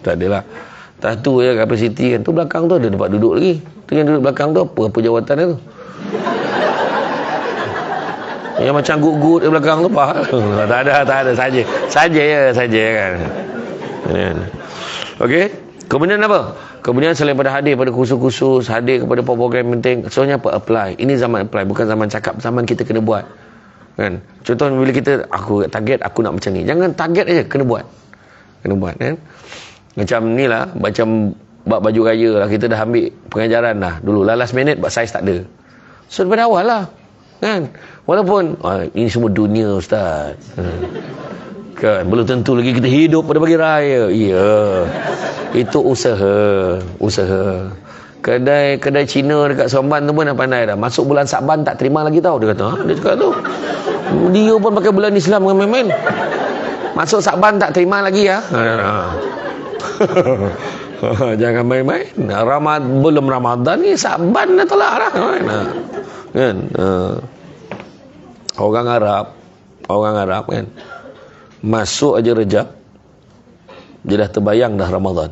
Tak adalah. Satu je kapasiti kan. Tu belakang tu ada tempat duduk lagi. Tu yang duduk belakang tu apa jawatan dia tu? Yang macam gut-gut di belakang tu apa? Tak ada. Saja kan. Okey. Kemudian apa? Kemudian selain pada hadir pada kursus-kursus, hadir kepada program penting, soalnya apa? Apply. Ini zaman apply, bukan zaman cakap, zaman kita kena buat. Kan? Contoh bila kita aku target aku nak macam ni. Jangan target aja, kena buat kan. Macam ni lah, macam bab baju raya lah, kita dah ambil pengajaran dah. Dulu last minute saiz tak ada. So daripada awal lah. Kan? Walaupun ini semua dunia ustaz. Kan, belum tentu lagi kita hidup pada pagi raya. Ya. Itu usaha. Kedai Cina dekat Seremban tu pun dah pandai dah. Masuk bulan Saban tak terima lagi tau. Dia kata, dia cakap tu. Dia pun pakai bulan Islam dengan main-main. Masuk Saban tak terima lagi ya. Jangan main-main. Belum Ramadan ni Saban dah tolak dah. Kan? Orang Arab kan. Masuk aja Rejab, dia dah terbayang dah Ramadan.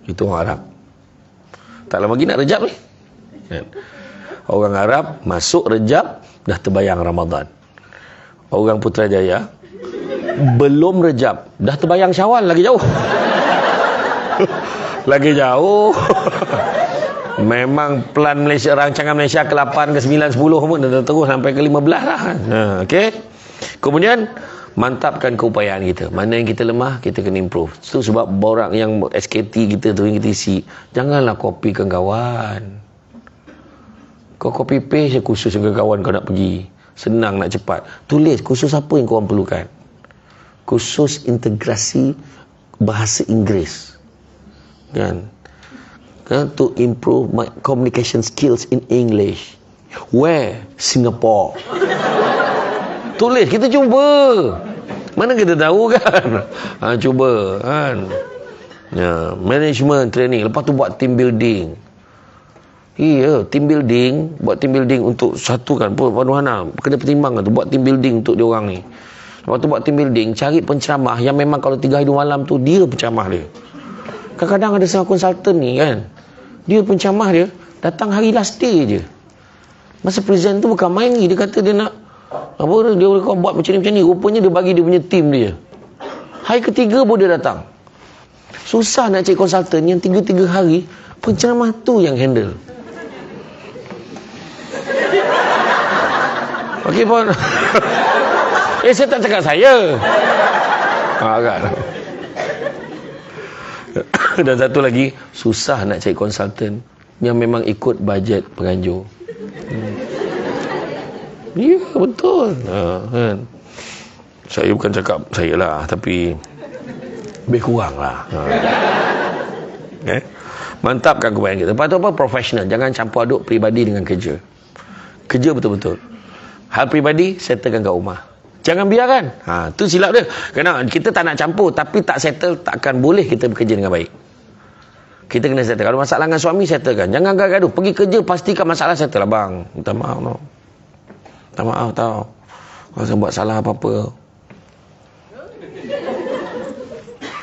Itu orang Arab. Tak lama lagi nak Rejab ni. Kan? Orang Arab masuk Rejab dah terbayang Ramadan. Orang Putrajaya belum Rejab dah terbayang Syawal, lagi jauh. Lagi jauh. Memang plan Malaysia, rancangan Malaysia ke-8, ke-9, 10 pun dah terus sampai ke-15 lah. Okey. Kemudian mantapkan keupayaan kita. Mana yang kita lemah, kita kena improve. Itu sebab orang yang SKT kita tu, yang kita isi, janganlah copykan kawan. Kau copy paste je khusus dengan kawan kau nak pergi. Senang nak cepat. Tulis khusus apa yang kau perlukan. Khusus integrasi bahasa Inggeris. Kan? To improve my communication skills in English. Where? Singapore. Tulis, kita cuba. Mana kita tahu kan? Cuba kan. Ya, management training. Lepas tu buat team building. Iya, team building. Buat team building untuk satu kan. Paduhana, kena pertimbangkan tu. Buat team building untuk dia orang ni. Lepas tu buat team building. Cari penceramah yang memang kalau 3 hari 2 malam tu dia penceramah dia. Kadang-kadang ada setengah konsultan ni kan, dia penceramah dia datang hari last day je. Masa present tu bukan main ni. Dia kata dia nak apa, dia buat macam ni. Rupanya dia bagi dia punya team dia. Hari ketiga pun dia datang. Susah nak cari konsultan yang 3 hari penceramah tu yang handle. Okey pun. Saya tak cakap saya. Kan. Dan satu lagi, susah nak cari konsultan yang memang ikut bajet penganjur. Ya, betul. Kan. Saya bukan cakap saya lah, tapi lebih kurang lah. Okay. Mantapkan keupayaan kita. Lepas tu apa? Profesional. Jangan campur aduk peribadi dengan kerja. Kerja betul-betul. Hal peribadi, settlekan kat rumah. Jangan biarkan. Tu silap dia. Kerana kita tak nak campur, tapi tak settle, takkan boleh kita bekerja dengan baik. Kita kena settle. Kalau masalah dengan suami, settlekan. Jangan gaduh. Pergi kerja, pastikan masalah settle. Abang, minta maaf no. Minta maaf tau. Kalau saya buat salah apa-apa.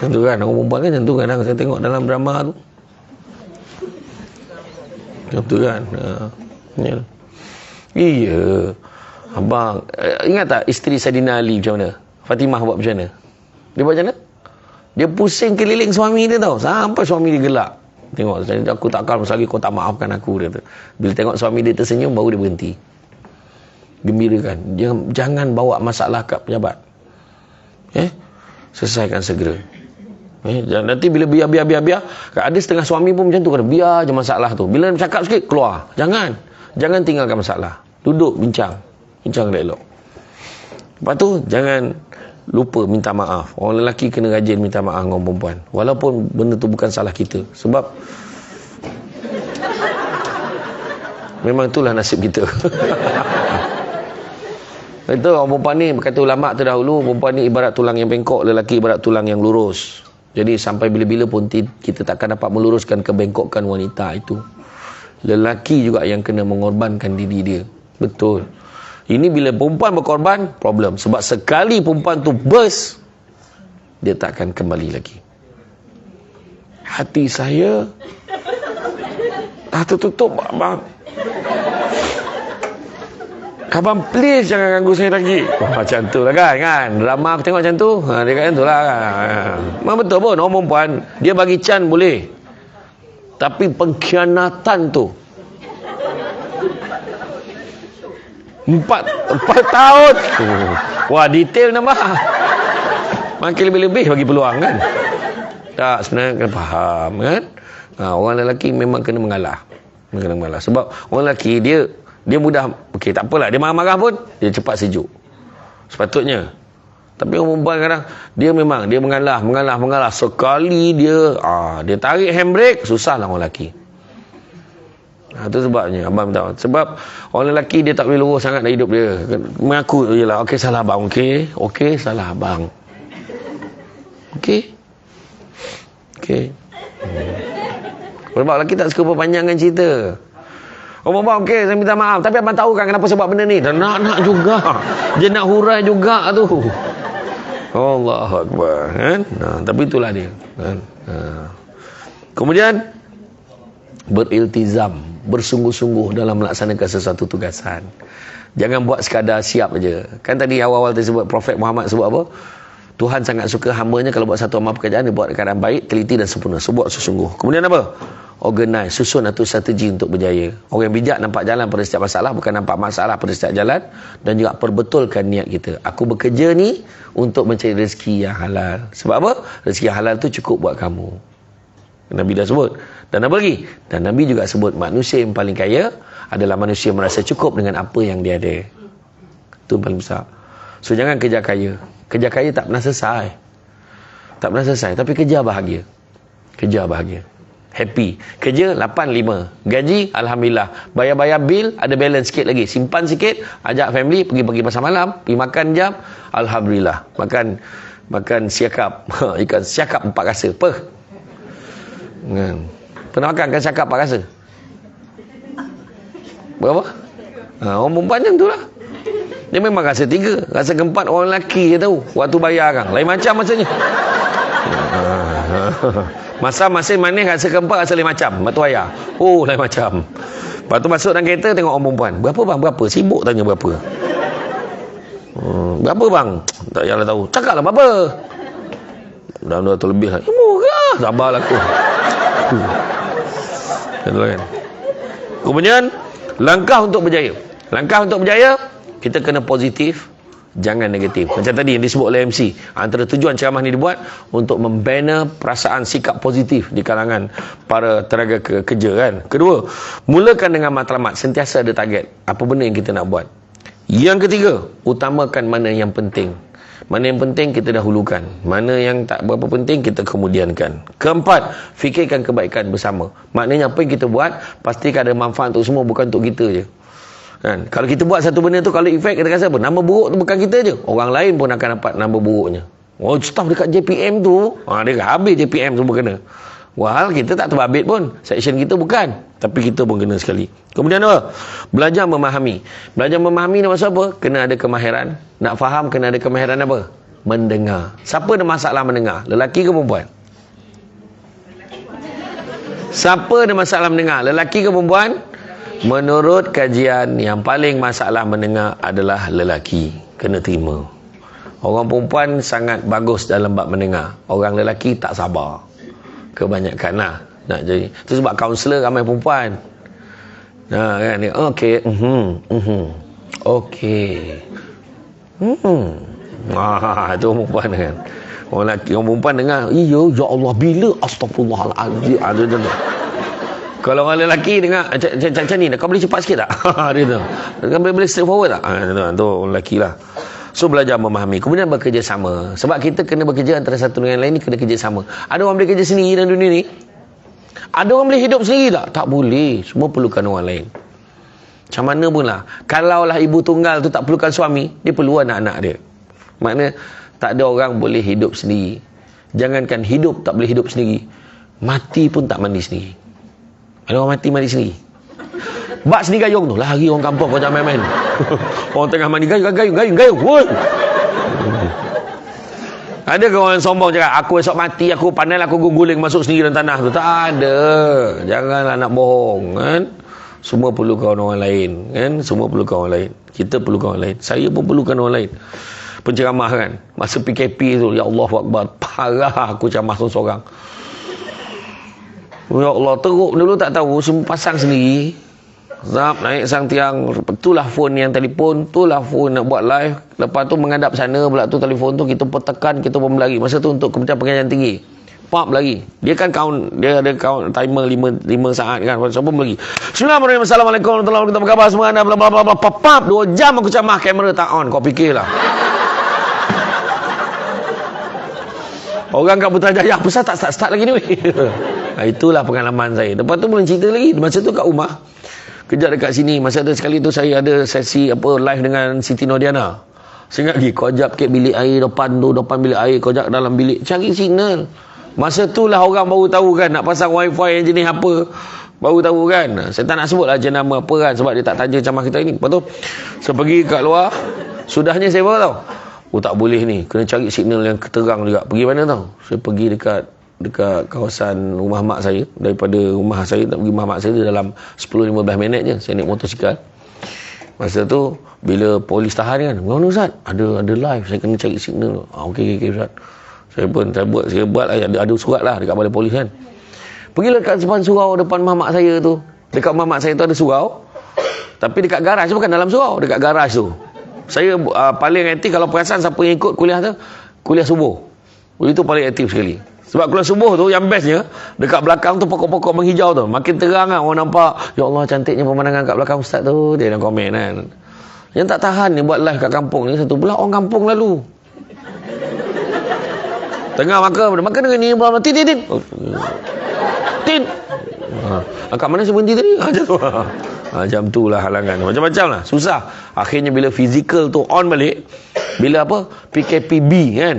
Tentu kan, orang perempuan kan tentu kan. Saya tengok dalam drama tu. Tentu kan. Ya. Iya. Abang, ingat tak isteri Saidina Ali macam mana? Fatimah buat macam mana? Dia buat macam mana? Dia pusing keliling suami dia tau. Sampai suami dia gelak. Tengok, aku tak akan lagi kau tak maafkan aku. Dia tu. Bila tengok suami dia tersenyum, baru dia berhenti. Gembirakan. Jangan bawa masalah kat pejabat. Selesaikan segera. Nanti bila biar. Ada setengah suami pun macam tu. Kata, biar je masalah tu. Bila cakap sikit, keluar. Jangan tinggalkan masalah. Duduk, bincang elok. Lepas tu, jangan lupa minta maaf. Orang lelaki kena rajin minta maaf dengan orang perempuan. Walaupun benda tu bukan salah kita. Sebab memang itulah nasib kita. Itu orang perempuan ni, berkata ulama' terdahulu, perempuan ni ibarat tulang yang bengkok, lelaki ibarat tulang yang lurus. Jadi sampai bila-bila pun kita takkan dapat meluruskan kebengkokan wanita itu. Lelaki juga yang kena mengorbankan diri dia. Betul. Ini bila perempuan berkorban, problem. Sebab sekali perempuan tu burst, dia tak akan kembali lagi. Hati saya dah tertutup, abang. Abang please jangan ganggu saya lagi. Macam tu lah kan. Drama aku tengok macam tu. Dia kata tu lah kan. Memang betul pun. Orang perempuan, dia bagi can boleh. Tapi pengkhianatan tu 4 tahun. Wah, detail nambah. Makin lebih-lebih bagi peluang kan. Tak, sebenarnya kena faham kan. Orang lelaki memang kena mengalah. Sebab orang lelaki dia mudah, okey tak apalah, dia marah-marah pun dia cepat sejuk. Sepatutnya. Tapi orang perempuan kadang dia mengalah. Sekali dia tarik handbrake, susahlah orang lelaki. Itu sebabnya abang tahu. Sebab orang lelaki dia tak boleh lurus sangat dalam hidup dia. Mengaku je lah, okey salah abang, okey salah abang. Okey. Sebab lelaki tak suka perpanjangkan cerita. Abang, okey saya minta maaf, tapi abang tahu kan kenapa sebab benda ni? Dan nak juga. Dia nak hurai juga tu. Allahu Akbar kan. Tapi itulah dia kan. Kemudian beriltizam, bersungguh-sungguh dalam melaksanakan sesuatu tugasan. Jangan buat sekadar siap aja. Kan tadi awal-awal tersebut Prophet Muhammad sebut apa? Tuhan sangat suka hamba-Nya kalau buat satu amal pekerjaan dia buat keadaan baik, teliti dan sempurna. So, buat sesungguh. Kemudian apa? Organize, susun atau strategi untuk berjaya. Orang yang bijak nampak jalan pada setiap masalah, bukan nampak masalah pada setiap jalan. Dan juga perbetulkan niat kita. Aku bekerja ni untuk mencari rezeki yang halal. Sebab apa? Rezeki yang halal tu cukup buat kamu. Nabi dah sebut. Dan apa lagi? Dan Nabi juga sebut manusia yang paling kaya adalah manusia yang merasa cukup dengan apa yang dia ada. Itu yang paling besar. So jangan kerja kaya. Kerja kaya tak pernah selesai. Tak pernah selesai. Tapi kerja bahagia. Kerja bahagia. Happy. Kerja 8-5. Gaji, Alhamdulillah. Bayar-bayar bil, ada balance sikit lagi. Simpan sikit, ajak family, pergi pasar malam, pergi makan jam, Alhamdulillah. Makan siakap. Ikan siakap 4 rasa. Pernah makan kan siakap 4 rasa? Berapa? Orang perempuan macam tu lah. Dia memang rasa 3. Rasa keempat orang lelaki je tahu. Waktu bayar kan. Lain macam masanya. Masa masing manis rasa keempat rasa lain macam. Lepas tu ayah. Oh lain macam. Lepas tu masuk dalam kereta tengok orang perempuan. Berapa bang? Berapa? Sibuk tanya berapa. Berapa bang? Tak payahlah tahu. Cakap lah berapa? Dah 200 lebih lah. Murah. Sabarlah aku. Kan. Kemudian langkah untuk berjaya. Langkah untuk berjaya, kita kena positif, jangan negatif. Macam tadi yang disebut oleh MC, antara tujuan ceramah ni dibuat untuk membina perasaan sikap positif di kalangan para tenaga kerja kan. Kedua, mulakan dengan matlamat, sentiasa ada target apa benda yang kita nak buat. Yang ketiga, utamakan mana yang penting. Mana yang penting kita dahulukan, mana yang tak berapa penting kita kemudiankan. Keempat, fikirkan kebaikan bersama. Maknanya apa yang kita buat pastikan ada manfaat untuk semua, bukan untuk kita je. Kan? Kalau kita buat satu benda tu, kalau efek kita rasa apa? Nama buruk tu bukan kita je, orang lain pun akan dapat nama buruknya. Oh, staff dekat JPM tu, dia dah habis JPM semua kena. Wahal kita tak terbabit pun, section kita bukan, tapi kita pun kena sekali. Kemudian apa? Belajar memahami. Belajar memahami ni maksud apa? Kena ada kemahiran. Nak faham kena ada kemahiran apa? Mendengar. Siapa ada masalah mendengar? Lelaki ke perempuan? Siapa ada masalah mendengar? Lelaki ke perempuan? Menurut kajian, yang paling masalah mendengar adalah lelaki. Kena terima. Orang perempuan sangat bagus dalam bab mendengar. Orang lelaki tak sabar. Kebanyakan lah. Nak jadi. Itu sebab kaunselor ramai perempuan. Kan dia, okey. Okey. Itu orang perempuan kan. Orang lelaki, orang perempuan dengar, iya, ya Allah, bila astagfirullahaladzim. Kalau orang lelaki dengar macam ni, kau boleh cepat sikit tak? Dia tu. Kau boleh straight forward tak? Tu orang lelaki lah. So belajar memahami. Kemudian bekerja sama. Sebab kita kena bekerja antara satu dengan lain ni, kena kerja sama. Ada orang boleh kerja sendiri dalam dunia ni? Ada orang boleh hidup sendiri tak? Tak boleh. Semua perlukan orang lain. Macam mana pun lah. Kalaulah ibu tunggal tu tak perlukan suami, dia perlu anak-anak dia. Maknanya tak ada orang boleh hidup sendiri. Jangankan hidup tak boleh hidup sendiri, mati pun tak mandi sendiri. Ada orang mati sendiri. Bak sendiri gayung tu. Lari orang kampung kau jangan main-main. Orang tengah mandi gayung. Woi. Ada ke orang sombong cakap, aku esok mati, aku pandai aku guling masuk sendiri dalam tanah tu? Tak ada. Janganlah nak bohong kan. Semua perlukan orang lain kan. Semua perlukan orang lain. Kita perlukan orang lain. Saya pun perlukan orang lain. Penceramah kan. Masa PKP tu, ya Allah Akbar, parah aku ceramah seorang. Ya Allah, teruk dulu tak tahu, semua pasang sendiri. Zap, naik sang tiang, itulah phone yang telefon, itulah phone nak buat live. Lepas tu menghadap sana pula tu telefon tu, kita tekan, kita pun berlari. Masa tu untuk Kementerian Pengajian Tinggi. Pap lagi. Dia kan count, dia ada count timer 5 saat kan. Siapa pun lagi. Bismillahirrahmanirrahim. Assalamualaikum warahmatullahi wabarakatuh. Apa khabar semua anda? Bla bla bla bla. Pap 2 jam aku ceramah, kamera tak on. Kau fikirlah. Orang kat Putrajaya, apa tak start lagi ni weh. Itulah pengalaman saya. Lepas tu boleh cerita lagi. Masa tu kat rumah, kejap dekat sini. Masa ada sekali tu saya ada sesi live dengan Siti Nordiana. Saya ingat lagi, kau ajak ke bilik air depan bilik air, kau ajak dalam bilik, cari signal. Masa tu lah orang baru tahu kan, nak pasang wifi yang jenis apa. Baru tahu kan. Saya tak nak sebut lah jenama apa kan, sebab dia tak tanya ceramah kita ini. Lepas tu, saya pergi kat luar, sudahnya saya baru tahu. Oh tak boleh ni, kena cari signal yang terang juga. Pergi mana tau? Saya pergi dekat dekat kawasan rumah mak saya. Daripada rumah saya nak pergi rumah mak saya dalam 10-15 minit je saya naik motosikal. Masa tu bila polis tahan kan, mana Ustaz? Ada live, saya kena cari signal. Okey Ustaz. Saya buat ada surat lah dekat balai polis kan. Pergilah dekat depan surau depan mak saya tu. Dekat mak saya tu ada surau. Tapi dekat garaj, bukan dalam surau, dekat garaj tu. Saya paling aktif kalau perasan siapa yang ikut kuliah tu, kuliah subuh. Itu paling aktif sekali. Sebab kuliah subuh tu yang bestnya, dekat belakang tu pokok-pokok menghijau tu. Makin terang kan orang nampak, ya Allah cantiknya pemandangan kat belakang Ustaz tu. Dia nak komen kan. Yang tak tahan ni buat live kat kampung ni, satu pula orang kampung lalu. Tengah makan dengan ni, tin. Tin. Kat mana saya berhenti tadi? Macam tu. Macam tu lah halangan. Macam-macam lah. Susah. Akhirnya bila fizikal tu on balik, bila PKPB kan,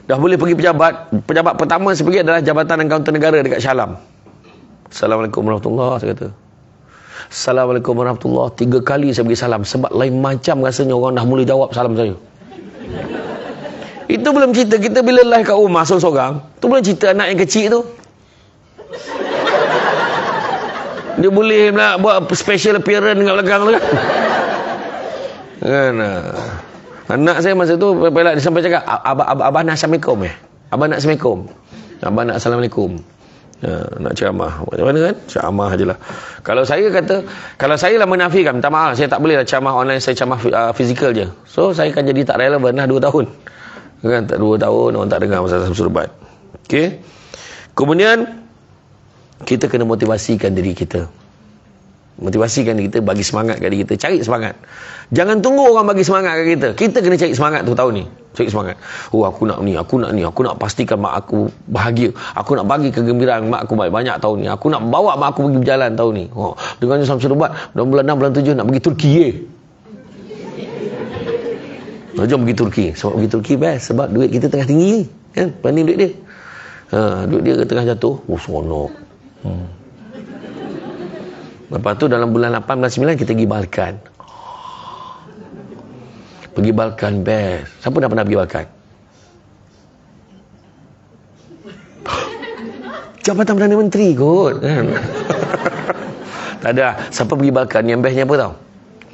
dah boleh pergi pejabat. Pejabat pertama saya pergi adalah Jabatan Akauntan Negara dekat Syalam. Assalamualaikum warahmatullahi, saya kata. Assalamualaikum warahmatullahi. 3 kali saya pergi salam. Sebab lain macam rasanya orang dah mula jawab salam saya. Itu belum cerita kita bila live kat rumah seorang-seorang. Tu belum cerita anak yang kecil tu. Dia boleh nak buat special appearance kat belakang tu kan. Kan. Anak saya masa tu dia sampai cakap, Abah nak Assalamualaikum Abah nak Assalamualaikum. Abah nak Assalamualaikum. Nak ceramah. Macam mana kan? Ceramah je lah. Kalau saya lah menafikan, minta maaf, saya tak boleh lah ceramah online, saya ceramah fizikal je. So saya akan jadi tak relevan lah 2 tahun. Kan? 2 tahun orang tak dengar pasal Samsul Ubat. Okey. Kemudian kita kena motivasikan diri kita. Motivasikan diri kita, bagi semangat kat diri kita, cari semangat. Jangan tunggu orang bagi semangat kat kita. Kita kena cari semangat tu tahun ni. Cari semangat. Aku nak ni, aku nak pastikan mak aku bahagia. Aku nak bagi kegembiraan mak aku banyak tahun ni. Aku nak bawa mak aku pergi berjalan tahun ni. Dengannya Samsul Ubat bulan 6 bulan 7 nak pergi Turki jom pergi Turki. Sebab pergi Turki best, sebab duit kita tengah tinggi kan, banding duit dia. Duit dia tengah jatuh. Seronok. Lepas tu dalam bulan 8 bulan 9 kita pergi Balkan. Pergi Balkan best. Siapa dah pernah pergi Balkan? Jabatan Perdana Menteri kot kan. Tak ada. Siapa pergi Balkan, yang bestnya apa tau?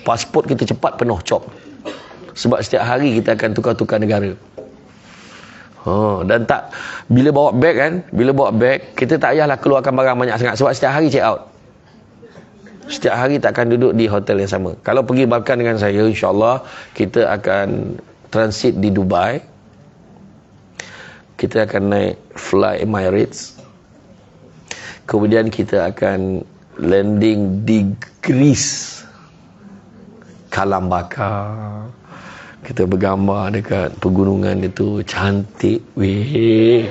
Pasport kita cepat penuh cop. Sebab setiap hari kita akan tukar-tukar negara. Dan tak, bila bawa beg kita tak payahlah keluarkan barang banyak sangat. Sebab setiap hari check out. Setiap hari tak akan duduk di hotel yang sama. Kalau pergi Balkan dengan saya, insyaAllah kita akan transit di Dubai. Kita akan naik fly Emirates. Kemudian kita akan landing di Greece, Kalambaka. Kita bergambar dekat pegunungan itu, cantik weh.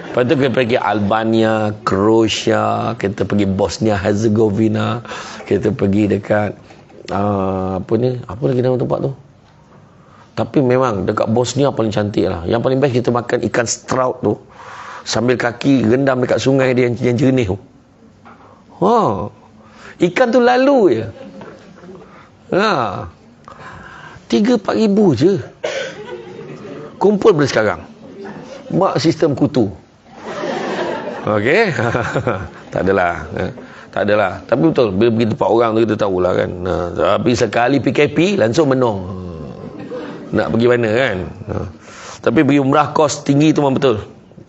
Lepas tu kita pergi Albania, Croatia, kita pergi Bosnia Herzegovina, kita pergi dekat apa lagi nama tempat tu. Tapi memang dekat Bosnia paling cantik lah. Yang paling best kita makan ikan strout tu sambil kaki rendam dekat sungai dia yang jernih tu. Ikan tu lalu je. 3-4 ribu je. Kumpul pada sekarang. Mak sistem kutu. Okey. Tak adalah. Tapi betul, bila pergi tempat orang tu kita tahulah kan. Tapi sekali PKP langsung menong. Nak pergi mana kan. Tapi pergi umrah kos tinggi tu memang betul.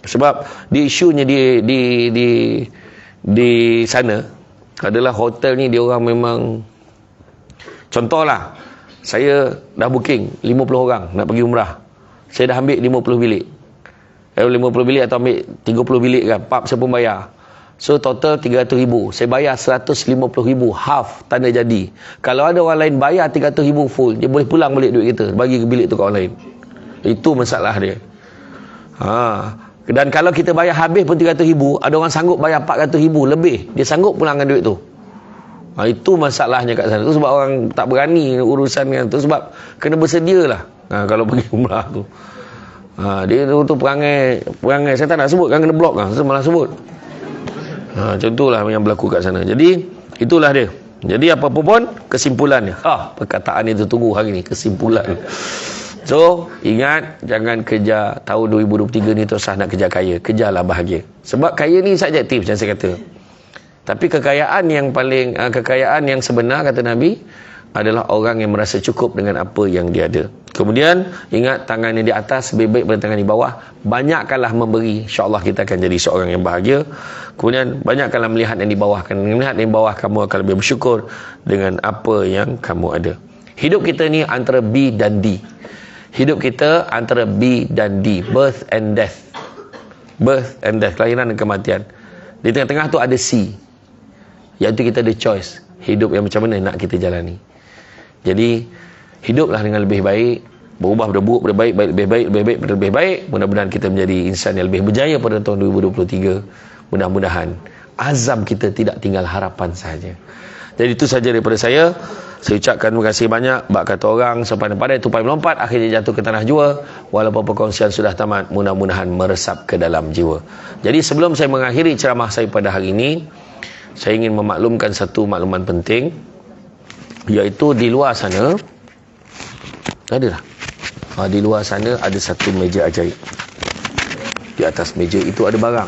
Sebab di isunya di sana adalah hotel ni dia orang memang, contohlah saya dah booking 50 orang nak pergi umrah. Saya dah ambil 50 bilik. 50 bilik atau ambil 30 bilik kan. Pub saya pun bayar. So total 300,000. Saya bayar 150,000. Half tanda jadi. Kalau ada orang lain bayar 300,000 full, dia boleh pulang balik duit kita. Bagi ke bilik tu ke orang lain. Itu masalah dia. Dan kalau kita bayar habis pun 300,000, ada orang sanggup bayar 400,000 lebih. Dia sanggup pulangkan duit tu. Itu masalahnya kat sana. Tu sebab orang tak berani urusan kan. Tu sebab kena bersedia lah kalau pergi umrah tu. Dia tu perangai saya tak nak sebut kan, kena blok kan. Saya malah sebut. Macam itulah yang berlaku kat sana. Jadi itulah dia. Jadi apa-apa pun kesimpulannya. Perkataan itu tunggu hari ni, kesimpulan. So, ingat, jangan kejar tahun 2023 ni terus nak kejar kaya. Kejarlah bahagia. Sebab kaya ni subjektif, macam saya kata. Tapi kekayaan yang sebenar, kata Nabi, adalah orang yang merasa cukup dengan apa yang dia ada. Kemudian, ingat, tangan yang di atas lebih baik daripada tangan di bawah. Banyakkanlah memberi, insyaAllah kita akan jadi seorang yang bahagia. Kemudian, banyakkanlah melihat yang di bawah. Melihat yang di bawah, kamu akan lebih bersyukur dengan apa yang kamu ada. Hidup kita ni antara B dan D. Hidup kita antara B dan D. Birth and death. Birth and death. Kelahiran dan kematian. Di tengah-tengah tu ada C. Iaitu kita ada choice. Hidup yang macam mana nak kita jalani. Jadi, hiduplah dengan lebih baik. Berubah pada buruk pada baik, baik lebih baik, lebih baik pada lebih baik. Mudah-mudahan kita menjadi insan yang lebih berjaya pada tahun 2023. Mudah-mudahan azam kita tidak tinggal harapan saja. Jadi itu saja daripada saya. Saya ucapkan terima kasih banyak. Bak kata orang, sepanjang-pandai tupai melompat, akhirnya jatuh ke tanah jua. Walaupun perkongsian sudah tamat, mudah-mudahan meresap ke dalam jiwa. Jadi sebelum saya mengakhiri ceramah saya pada hari ini, saya ingin memaklumkan satu makluman penting. Iaitu di luar sana, ada tak? Di luar sana ada satu meja ajaib. Di atas meja itu ada barang.